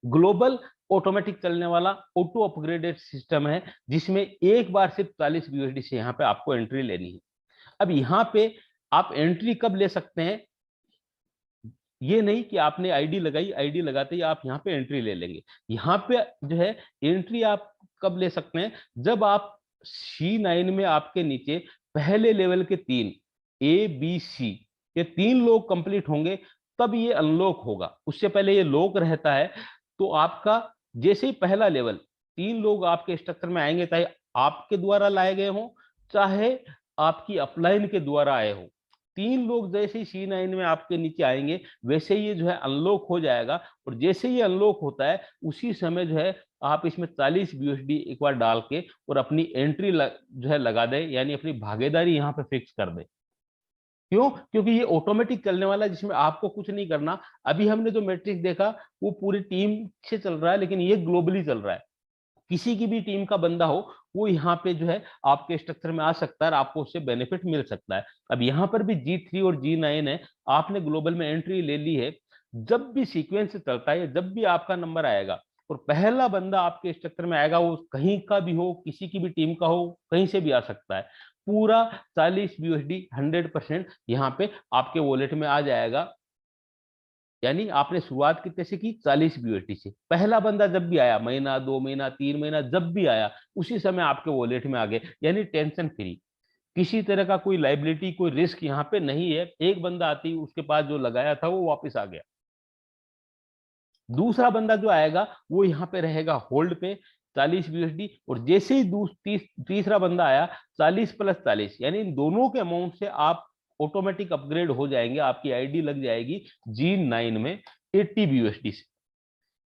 ग्लोबल ऑटोमेटिक चलने वाला ऑटो अपग्रेडेड सिस्टम है, जिसमें एक बार सिर्फ 40 BUSD से यहाँ पे आपको एंट्री लेनी है। अब यहाँ पे आप एंट्री कब ले सकते हैं, ये नहीं कि आपने आईडी लगाई, आईडी लगाते ही आप यहाँ पे एंट्री ले लेंगे। यहाँ पे जो है एंट्री आप कब ले सकते हैं, जब आप C9 में आपके नीचे पहले लेवल के 3 A B C ये 3 लोग कंप्लीट होंगे, तब ये अनलॉक होगा। उससे पहले ये लॉक रहता है। तो आपका जैसे ही पहला लेवल 3 लोग आपके स्ट्रक्चर में आएंगे, चाहे आपके द्वारा लाए गए हों, चाहे आपकी अपलाइन के द्वारा आए हो, 3 लोग जैसे ही C9 में आपके नीचे आएंगे, वैसे ही ये जो है अनलॉक हो जाएगा। और जैसे ही अनलॉक होता है, उसी समय जो है आप इसमें 40 BUSD एक बार डाल के और अपनी एंट्री जो है लगा दे, यानी अपनी भागीदारी यहाँ पे फिक्स कर दे। क्यों? क्योंकि ये ऑटोमेटिक चलने वाला है, जिसमें आपको कुछ नहीं करना। अभी हमने जो मैट्रिक्स देखा वो पूरी टीम से चल रहा है, लेकिन ये ग्लोबली चल रहा है। किसी की भी टीम का बंदा हो, वो यहाँ पे जो है आपके स्ट्रक्चर में आ सकता है और आपको उससे बेनिफिट मिल सकता है। अब यहाँ पर भी G3 और G9 है, आपने ग्लोबल में एंट्री ले ली है। जब भी सीक्वेंस चलता है, जब भी आपका नंबर आएगा और पहला बंदा आपके स्ट्रक्चर में आएगा, वो कहीं का भी हो, किसी की भी टीम का हो, कहीं से भी आ सकता है, पूरा 40 BUSD 100% यहाँ पे आपके वॉलेट में आ जाएगा। यानी आपने शुरुआत कितने से की? 40 BUSD से। पहला बंदा जब भी आया, महीना, 2 महीना, 3 महीना जब भी आया, उसी समय आपके वॉलेट में आ गए, यानी टेंशन फ्री। किसी तरह का कोई लाइबिलिटी, कोई रिस्क यहाँ पे नहीं है। एक बंदा आती, उसके पास जो लगाया था वो वापस आ गया। दूसरा बंदा जो आएगा वो यहाँ पे रहेगा होल्ड पे 40 BUSD, और जैसे ही तीसरा बंदा आया 40 + 40, यानी इन दोनों के अमाउंट से आप ऑटोमेटिक अपग्रेड हो जाएंगे, आपकी आईडी लग जाएगी G9 में 80 BUSD से।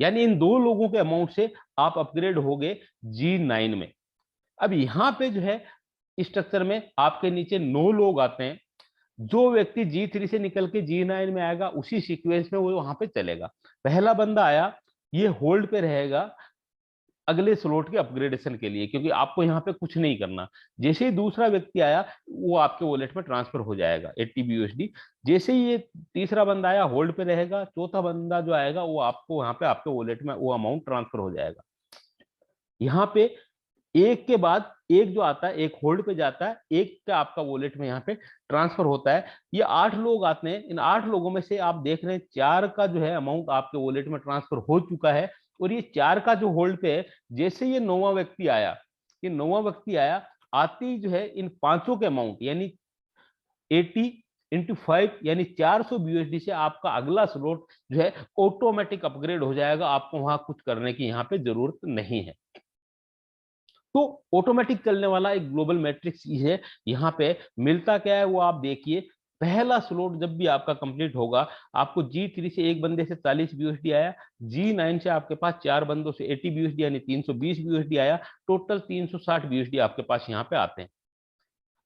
यानी इन दो लोगों के अमाउंट से आप अपग्रेड हो गए G9 में। अब यहाँ पे जो है स्ट्रक्चर में आपके नीचे 9 लोग आते हैं। जो व्यक्ति G3 से निकल के G9 में आएगा, उसी सीक्वेंस में वो वहां पे चलेगा। पहला बंदा आया, ये होल्ड पे रहेगा अगले स्लॉट के अपग्रेडेशन के लिए, क्योंकि आपको यहाँ पे कुछ नहीं करना। जैसे ही दूसरा व्यक्ति आया, वो आपके वॉलेट में ट्रांसफर हो जाएगा 80 BUSD। जैसे ही ये तीसरा बंदा आया, होल्ड पे रहेगा। चौथा बंदा जो आएगा, वो आपको यहाँ पे आपके वॉलेट में वो अमाउंट ट्रांसफर हो जाएगा। यहाँ पे एक के बाद एक जो आता है, एक होल्ड पे जाता है, एक का आपका वॉलेट में यहाँ पे ट्रांसफर होता है। ये 8 लोग आते हैं। इन 8 लोगों में से आप देख रहे हैं 4 का जो है अमाउंट आपके वॉलेट में ट्रांसफर हो चुका है, और ये 4 का जो होल्ड पे है, जैसे ये 9वां व्यक्ति आया, ये 9वां व्यक्ति आया, आते ही जो है इन पांचों के अमाउंट, यानी 80 × 5 यानी 400 BUSD से आपका अगला स्लॉट जो है ऑटोमेटिक अपग्रेड हो जाएगा। आपको वहां कुछ करने की यहाँ पे जरूरत नहीं है। तो ऑटोमेटिक चलने वाला एक ग्लोबल मैट्रिक्स है। यहाँ पे मिलता क्या है वो आप देखिए। पहला स्लॉट जब भी आपका कंप्लीट होगा, आपको G3 से एक बंदे से 40 BUSD आया, G9 से आपके पास 4 बंदों से 80 BUSD यानी 320 BUSD आया, टोटल 360 BUSD आपके पास यहाँ पे आते हैं।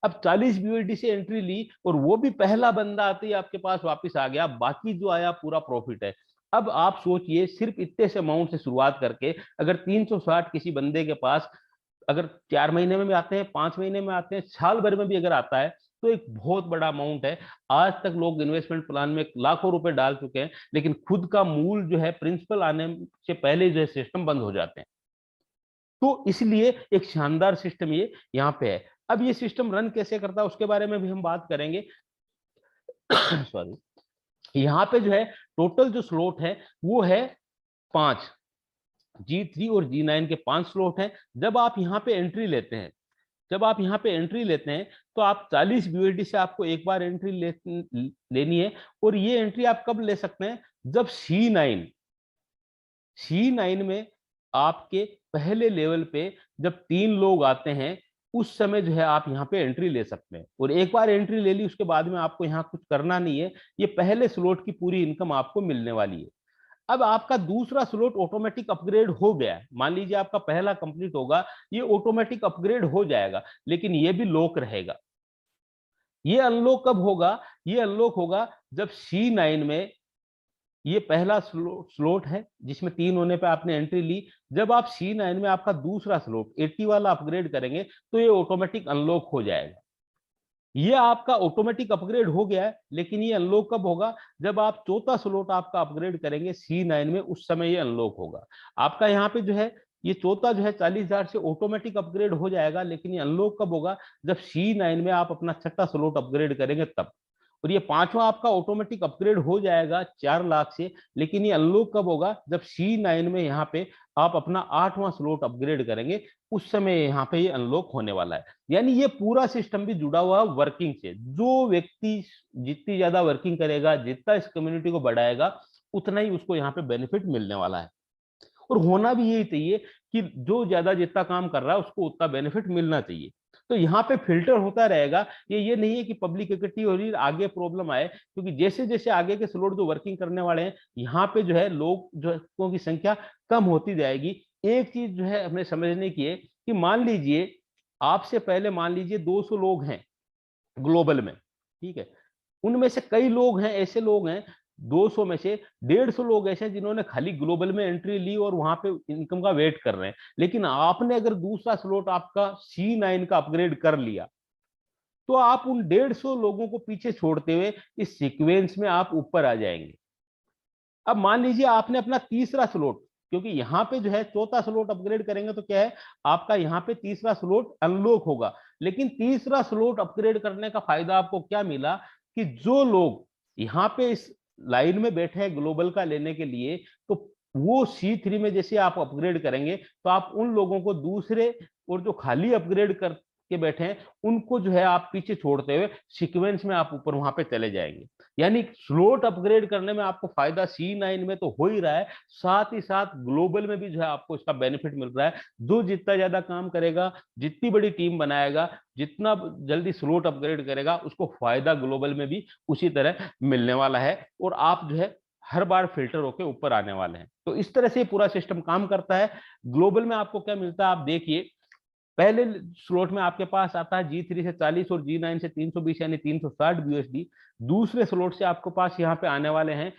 अब 40 BUSD से एंट्री ली, और वो भी पहला बंदा आते ही आपके पास वापस आ गया, बाकी जो आया पूरा प्रॉफिट है। अब आप सोचिए, सिर्फ इतने से अमाउंट से शुरुआत करके अगर 360 किसी बंदे के पास अगर 4 महीने में भी आते हैं, 5 महीने में आते हैं, साल भर में भी अगर आता है, तो एक बहुत बड़ा अमाउंट है। आज तक लोग इन्वेस्टमेंट प्लान में लाखों रुपए डाल चुके हैं, लेकिन खुद का मूल जो है, प्रिंसिपल आने से पहले जो है सिस्टम बंद हो जाते हैं। तो इसलिए एक शानदार सिस्टम ये यहाँ पे है। अब ये सिस्टम रन कैसे करता है उसके बारे में भी हम बात करेंगे। सॉरी। यहाँ पे जो है टोटल जो स्लॉट है वो है 5। G3 और G9 के 5 स्लॉट हैं। जब आप यहाँ पे एंट्री लेते हैं, तो आप 40 BUSD से आपको एक बार एंट्री लेनी है। और ये एंट्री आप कब ले सकते हैं? जब C9 में आपके पहले लेवल पे जब 3 लोग आते हैं, उस समय जो है आप यहाँ पे एंट्री ले सकते हैं। और एक बार एंट्री ले ली, उसके बाद में आपको यहाँ कुछ करना नहीं है। ये पहले स्लॉट की पूरी इनकम आपको मिलने वाली है। अब आपका दूसरा स्लॉट ऑटोमेटिक अपग्रेड हो गया है। मान लीजिए आपका पहला कंप्लीट होगा, ये ऑटोमेटिक अपग्रेड हो जाएगा, लेकिन ये भी लॉक रहेगा। ये अनलॉक कब होगा? ये अनलॉक होगा जब C9 में, ये पहला स्लॉट है जिसमें 3 होने पे आपने एंट्री ली। जब आप C9 में आपका दूसरा स्लॉट 80 वाला अपग्रेड करेंगे, तो ये ऑटोमेटिक अनलॉक हो जाएगा। ये आपका ऑटोमेटिक अपग्रेड हो गया है, लेकिन ये अनलॉक कब होगा? जब आप चौथा स्लॉट आपका अपग्रेड करेंगे C9 में, उस समय ये अनलॉक होगा। आपका यहाँ पे जो है ये चौथा जो है 40,000 से ऑटोमेटिक अपग्रेड हो जाएगा, लेकिन ये अनलॉक कब होगा? जब C9 में आप अपना छठा स्लॉट अपग्रेड करेंगे तब। और ये पांचवा आपका ऑटोमेटिक अपग्रेड हो जाएगा 4 लाख से, लेकिन ये अनलॉक कब होगा? जब C9 में यहाँ पे आप अपना 8वां स्लॉट अपग्रेड करेंगे, उस समय यहाँ पे ये अनलॉक होने वाला है। यानी ये पूरा सिस्टम भी जुड़ा हुआ है वर्किंग से। जो व्यक्ति जितनी ज्यादा वर्किंग करेगा, जितना इस कम्युनिटी को बढ़ाएगा, उतना ही उसको यहाँ पे बेनिफिट मिलने वाला है। और होना भी यही चाहिए कि जो ज्यादा जितना काम कर रहा है उसको उतना बेनिफिट मिलना चाहिए। तो यहाँ पे फिल्टर होता रहेगा। ये नहीं है कि पब्लिक इकट्ठी हो रही आगे प्रॉब्लम आए, क्योंकि जैसे जैसे आगे के स्लॉट जो वर्किंग करने वाले हैं, यहाँ पे जो है लोगों की संख्या कम होती जाएगी। एक चीज जो है हमें समझने की है कि मान लीजिए आपसे पहले मान लीजिए 200 लोग हैं ग्लोबल में, ठीक है। उनमें से कई लोग हैं, ऐसे लोग हैं 200 में से 150 लोग ऐसे हैं जिन्होंने खाली ग्लोबल में एंट्री ली और वहां पे इनकम का वेट कर रहे हैं। लेकिन आपने अगर दूसरा स्लॉट आपका C9 का अपग्रेड कर लिया तो आप उन 150 लोगों को पीछे छोड़ते हुए इस सीक्वेंस में आप ऊपर आ जाएंगे। अब मान लीजिए आपने अपना तीसरा स्लॉट, क्योंकि यहाँ पे जो है चौथा स्लॉट अपग्रेड करेंगे तो क्या है, आपका यहाँ पे तीसरा स्लॉट अनलॉक होगा। लेकिन तीसरा स्लॉट अपग्रेड करने का फायदा आपको क्या मिला कि जो लोग यहाँ पे इस लाइन में बैठे हैं ग्लोबल का लेने के लिए, तो वो C3 में जैसे आप अपग्रेड करेंगे तो आप उन लोगों को दूसरे और जो खाली अपग्रेड कर के बैठे हैं उनको जो है आप पीछे छोड़ते हुए सीक्वेंस में आप ऊपर वहां पे चले जाएंगे। यानी स्लॉट अपग्रेड करने में आपको फायदा C9 में तो हो ही रहा है, साथ ही साथ ग्लोबल में भी जो है आपको इसका बेनिफिट मिल रहा है। जो जितना ज्यादा काम करेगा, जितनी बड़ी टीम बनाएगा, जितना जल्दी स्लॉट अपग्रेड करेगा, उसको फायदा ग्लोबल में भी उसी तरह मिलने वाला है और आप जो है हर बार फिल्टर होकर ऊपर आने वाले हैं। तो इस तरह से पूरा सिस्टम काम करता है। ग्लोबल में आपको क्या मिलता है आप देखिए, पहले स्लॉट में आपके पास आता है G3 से 40 और G9 से 320 यानी 360 BUSD। दूसरे स्लॉट से आपके पास यहाँ पे आने वाले हैं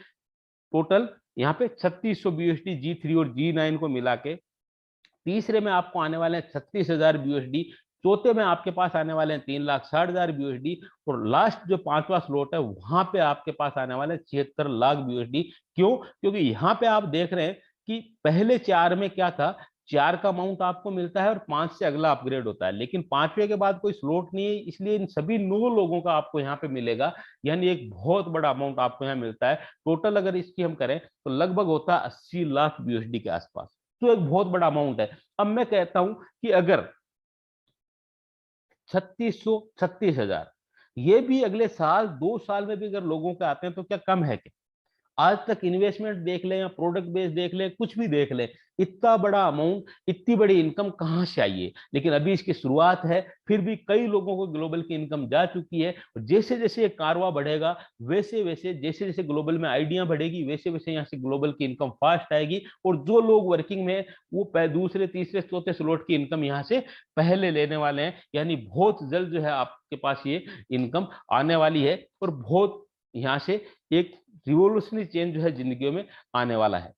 टोटल यहाँ पे 3600 BUSD G3 और G9 को मिला के। तीसरे में आपको आने वाले हैं 36,000 BUSD। चौथे में आपके पास आने वाले हैं 3,60,000 BUSD। और लास्ट जो पांचवा स्लॉट है वहां पे आपके पास आने वाले हैं 76 लाख BUSD। क्यों? क्योंकि यहाँ पे आप देख रहे हैं कि पहले चार में क्या था, चार का अमाउंट आपको मिलता है और 5 से अगला अपग्रेड होता है, लेकिन पांचवे के बाद कोई स्लॉट नहीं है, इसलिए इन सभी 9 लोगों का आपको यहाँ पे मिलेगा। यानी एक बहुत बड़ा अमाउंट आपको यहाँ मिलता है। टोटल अगर इसकी हम करें तो लगभग होता है 80 लाख BUSD के आसपास। तो एक बहुत बड़ा अमाउंट है। अब मैं कहता हूं कि अगर 3600 36,000 ये भी अगले साल 2 साल में भी अगर लोगों के आते हैं तो क्या कम है क्या? आज तक इन्वेस्टमेंट देख लें या प्रोडक्ट बेस देख लें, कुछ भी देख लें, इतना बड़ा अमाउंट, इतनी बड़ी इनकम कहां से आई है? लेकिन अभी इसकी शुरुआत है, फिर भी कई लोगों को ग्लोबल की इनकम जा चुकी है। और जैसे जैसे ये कारवा बढ़ेगा, वैसे वैसे जैसे जैसे ग्लोबल में आइडिया बढ़ेगी, वैसे वैसे यहाँ से ग्लोबल की इनकम फास्ट आएगी। और जो लोग वर्किंग में वो दूसरे तीसरे चौथे स्लॉट की इनकम यहाँ से पहले लेने वाले हैं। यानी बहुत जल्द जो है आपके पास ये इनकम आने वाली है और बहुत यहाँ से एक रिवोल्यूशनरी चेंज जो है जिंदगियों में आने वाला है।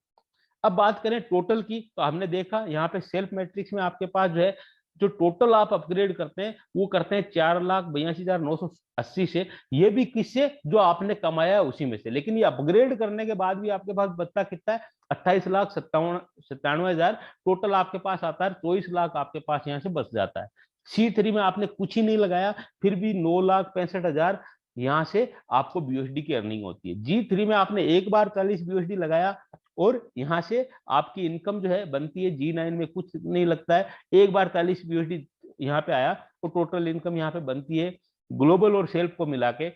अब बात करें टोटल की, तो हमने देखा यहाँ पे सेल्फ मैट्रिक्स में आपके पास जो है जो टोटल आप अपग्रेड करते हैं वो करते हैं 4,82,980 से। ये भी किससे? जो आपने कमाया है उसी में से। लेकिन ये अपग्रेड करने के बाद भी आपके पास बचता कितना है? 28,97,97,000 टोटल आपके पास आता है। 24 लाख आपके पास यहाँ से बच जाता है। C3 में आपने कुछ ही नहीं लगाया, फिर भी 9,65,000 यहाँ से आपको BUSD की अर्निंग होती है। G3 में आपने एक बार 40 BUSD लगाया और यहाँ से आपकी इनकम जो है बनती है। G9 में कुछ नहीं लगता है, एक बार 40 BUSD यहाँ पे आया तो टोटल इनकम यहाँ पे बनती है ग्लोबल और सेल्फ को मिला के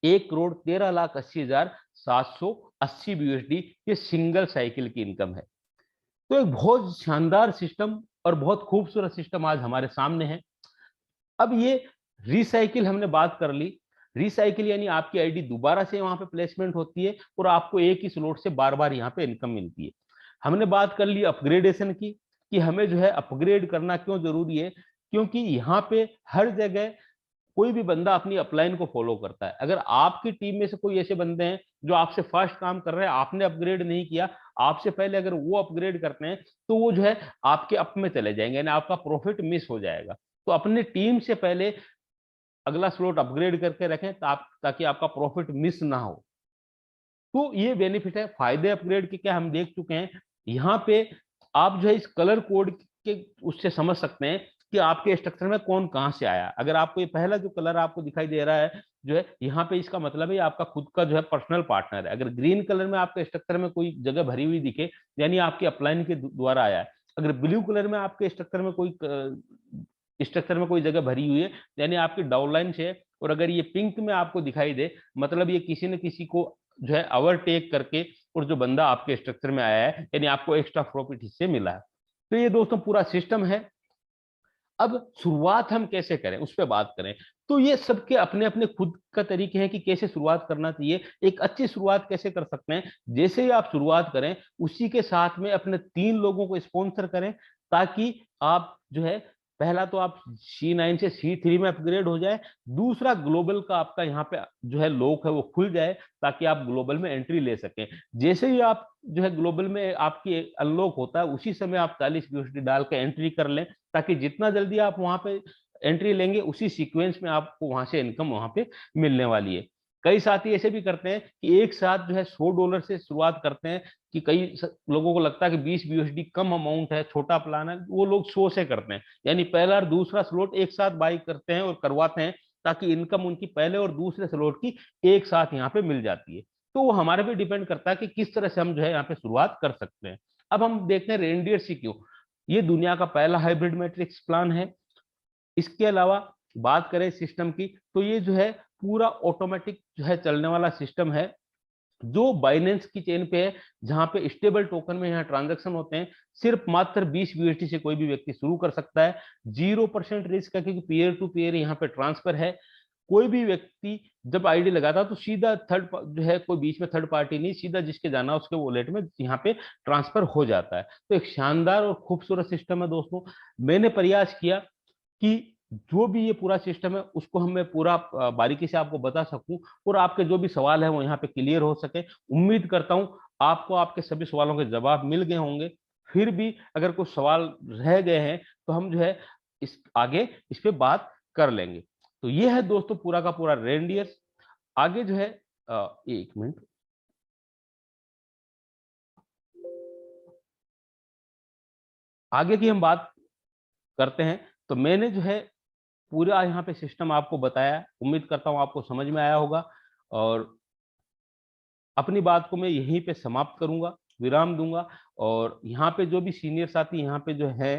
1,13,80,780 BUSD। ये सिंगल साइकिल की इनकम है। तो एक बहुत शानदार सिस्टम और बहुत खूबसूरत सिस्टम आज हमारे सामने है। अब ये रिसाइकिल हमने बात कर ली। रिसाइकिल यानी आपकी आईडी दोबारा से वहां पे प्लेसमेंट होती है और आपको एक ही स्लॉट से बार बार यहाँ पे इनकम मिलती है। हमने बात कर ली अपग्रेडेशन की कि हमें जो है अपग्रेड करना क्यों जरूरी है। क्योंकि यहाँ पे हर जगह कोई भी बंदा अपनी अपलाइन को फॉलो करता है। अगर आपकी टीम में से कोई ऐसे बंदे हैं जो आपसे फास्ट काम कर रहे हैं, आपने अपग्रेड नहीं किया, आपसे पहले अगर वो अपग्रेड करते हैं तो वो जो है आपके अप में चले जाएंगे, यानी आपका प्रॉफिट मिस हो जाएगा। तो अपनी टीम से पहले अगला स्लॉट अपग्रेड करके रखें ताकि आपका प्रॉफिट मिस ना हो। तो ये बेनिफिट है। फायदे अपग्रेड के क्या हम देख चुके हैं। यहाँ पे आप जो है इस कलर कोड के उससे समझ सकते हैं कि आपके स्ट्रक्चर में कौन कहां से आया। अगर आपको ये पहला जो कलर आपको दिखाई दे रहा है जो है यहाँ पे, इसका मतलब है आपका खुद का जो है पर्सनल पार्टनर है। अगर ग्रीन कलर में आपके स्ट्रक्चर में कोई जगह भरी हुई दिखे यानी आपके अपलाइन के द्वारा आया है। अगर ब्लू कलर में आपके स्ट्रक्चर में कोई जगह भरी हुई है यानी आपकी डाउनलाइन से है। और अगर ये पिंक में आपको दिखाई दे मतलब ये किसी न किसी को जो है ओवरटेक करके और जो बंदा आपके स्ट्रक्चर में आया है यानी आपको एक्स्ट्रा प्रॉफिट इससे मिला है। तो ये दोस्तों पूरा सिस्टम है। अब शुरुआत हम कैसे करें उस पर बात करें तो ये सबके अपने अपने खुद का तरीके हैं कि कैसे शुरुआत करना चाहिए। एक अच्छी शुरुआत कैसे कर सकते हैं, जैसे ही आप शुरुआत करें उसी के साथ में अपने 3 लोगों को स्पॉन्सर करें ताकि आप जो है पहला तो आप C9 से C3 में अपग्रेड हो जाए, दूसरा ग्लोबल का आपका यहाँ पे जो है लॉक है वो खुल जाए ताकि आप ग्लोबल में एंट्री ले सकें। जैसे ही आप जो है ग्लोबल में आपकी अनलॉक होता है उसी समय आप 40 यूएसडी डाल के एंट्री कर लें, ताकि जितना जल्दी आप वहां पे एंट्री लेंगे उसी सीक्वेंस में आपको वहां से इनकम वहां पे मिलने वाली है। कई साथी ऐसे भी करते हैं कि एक साथ जो है $100 से शुरुआत करते हैं, कि कई लोगों को लगता है कि 20 यूएसडी कम अमाउंट है, छोटा प्लान है, वो लोग 100 से करते हैं, यानी पहला और दूसरा स्लॉट एक साथ बाई करते हैं और करवाते हैं, ताकि इनकम उनकी पहले और दूसरे स्लॉट की एक साथ यहाँ पे मिल जाती है। तो वो हमारे पे डिपेंड करता है कि किस तरह से हम जो है यहाँ पे शुरुआत कर सकते हैं। अब हम देखते हैं रेनडियर सीक्यू, ये दुनिया का पहला हाइब्रिड मैट्रिक्स प्लान है। इसके अलावा बात करें सिस्टम की, तो ये जो है पूरा ऑटोमेटिक जो है चलने वाला सिस्टम है, जो बाइनेंस की चेन पे है, जहां पे स्टेबल टोकन में यहाँ ट्रांजैक्शन होते हैं। सिर्फ मात्र 20 यूएसडी से कोई भी व्यक्ति शुरू कर सकता है। 0% रिस्क है, क्योंकि पीयर टू पीयर यहाँ पे ट्रांसफर है। कोई भी व्यक्ति जब आईडी लगाता है तो सीधा थर्ड जो है, कोई बीच में थर्ड पार्टी नहीं, सीधा जिसके जाना उसके वॉलेट में यहाँ पे ट्रांसफर हो जाता है। तो एक शानदार और खूबसूरत सिस्टम है दोस्तों। मैंने प्रयास किया कि जो भी ये पूरा सिस्टम है उसको हम मैं पूरा बारीकी से आपको बता सकूं, और आपके जो भी सवाल है वो यहाँ पे क्लियर हो सके। उम्मीद करता हूं आपको आपके सभी सवालों के जवाब मिल गए होंगे। फिर भी अगर कुछ सवाल रह गए हैं तो हम जो है इस आगे इस पे बात कर लेंगे। तो ये है दोस्तों पूरा का पूरा रेनडियर्स। आगे जो है एक मिनट, आगे की हम बात करते हैं। तो मैंने जो है पूरा यहाँ पे सिस्टम आपको बताया, उम्मीद करता हूँ आपको समझ में आया होगा, और अपनी बात को मैं यहीं पे समाप्त करूंगा, विराम दूंगा। और यहाँ पे जो भी सीनियर साथी यहाँ पे जो है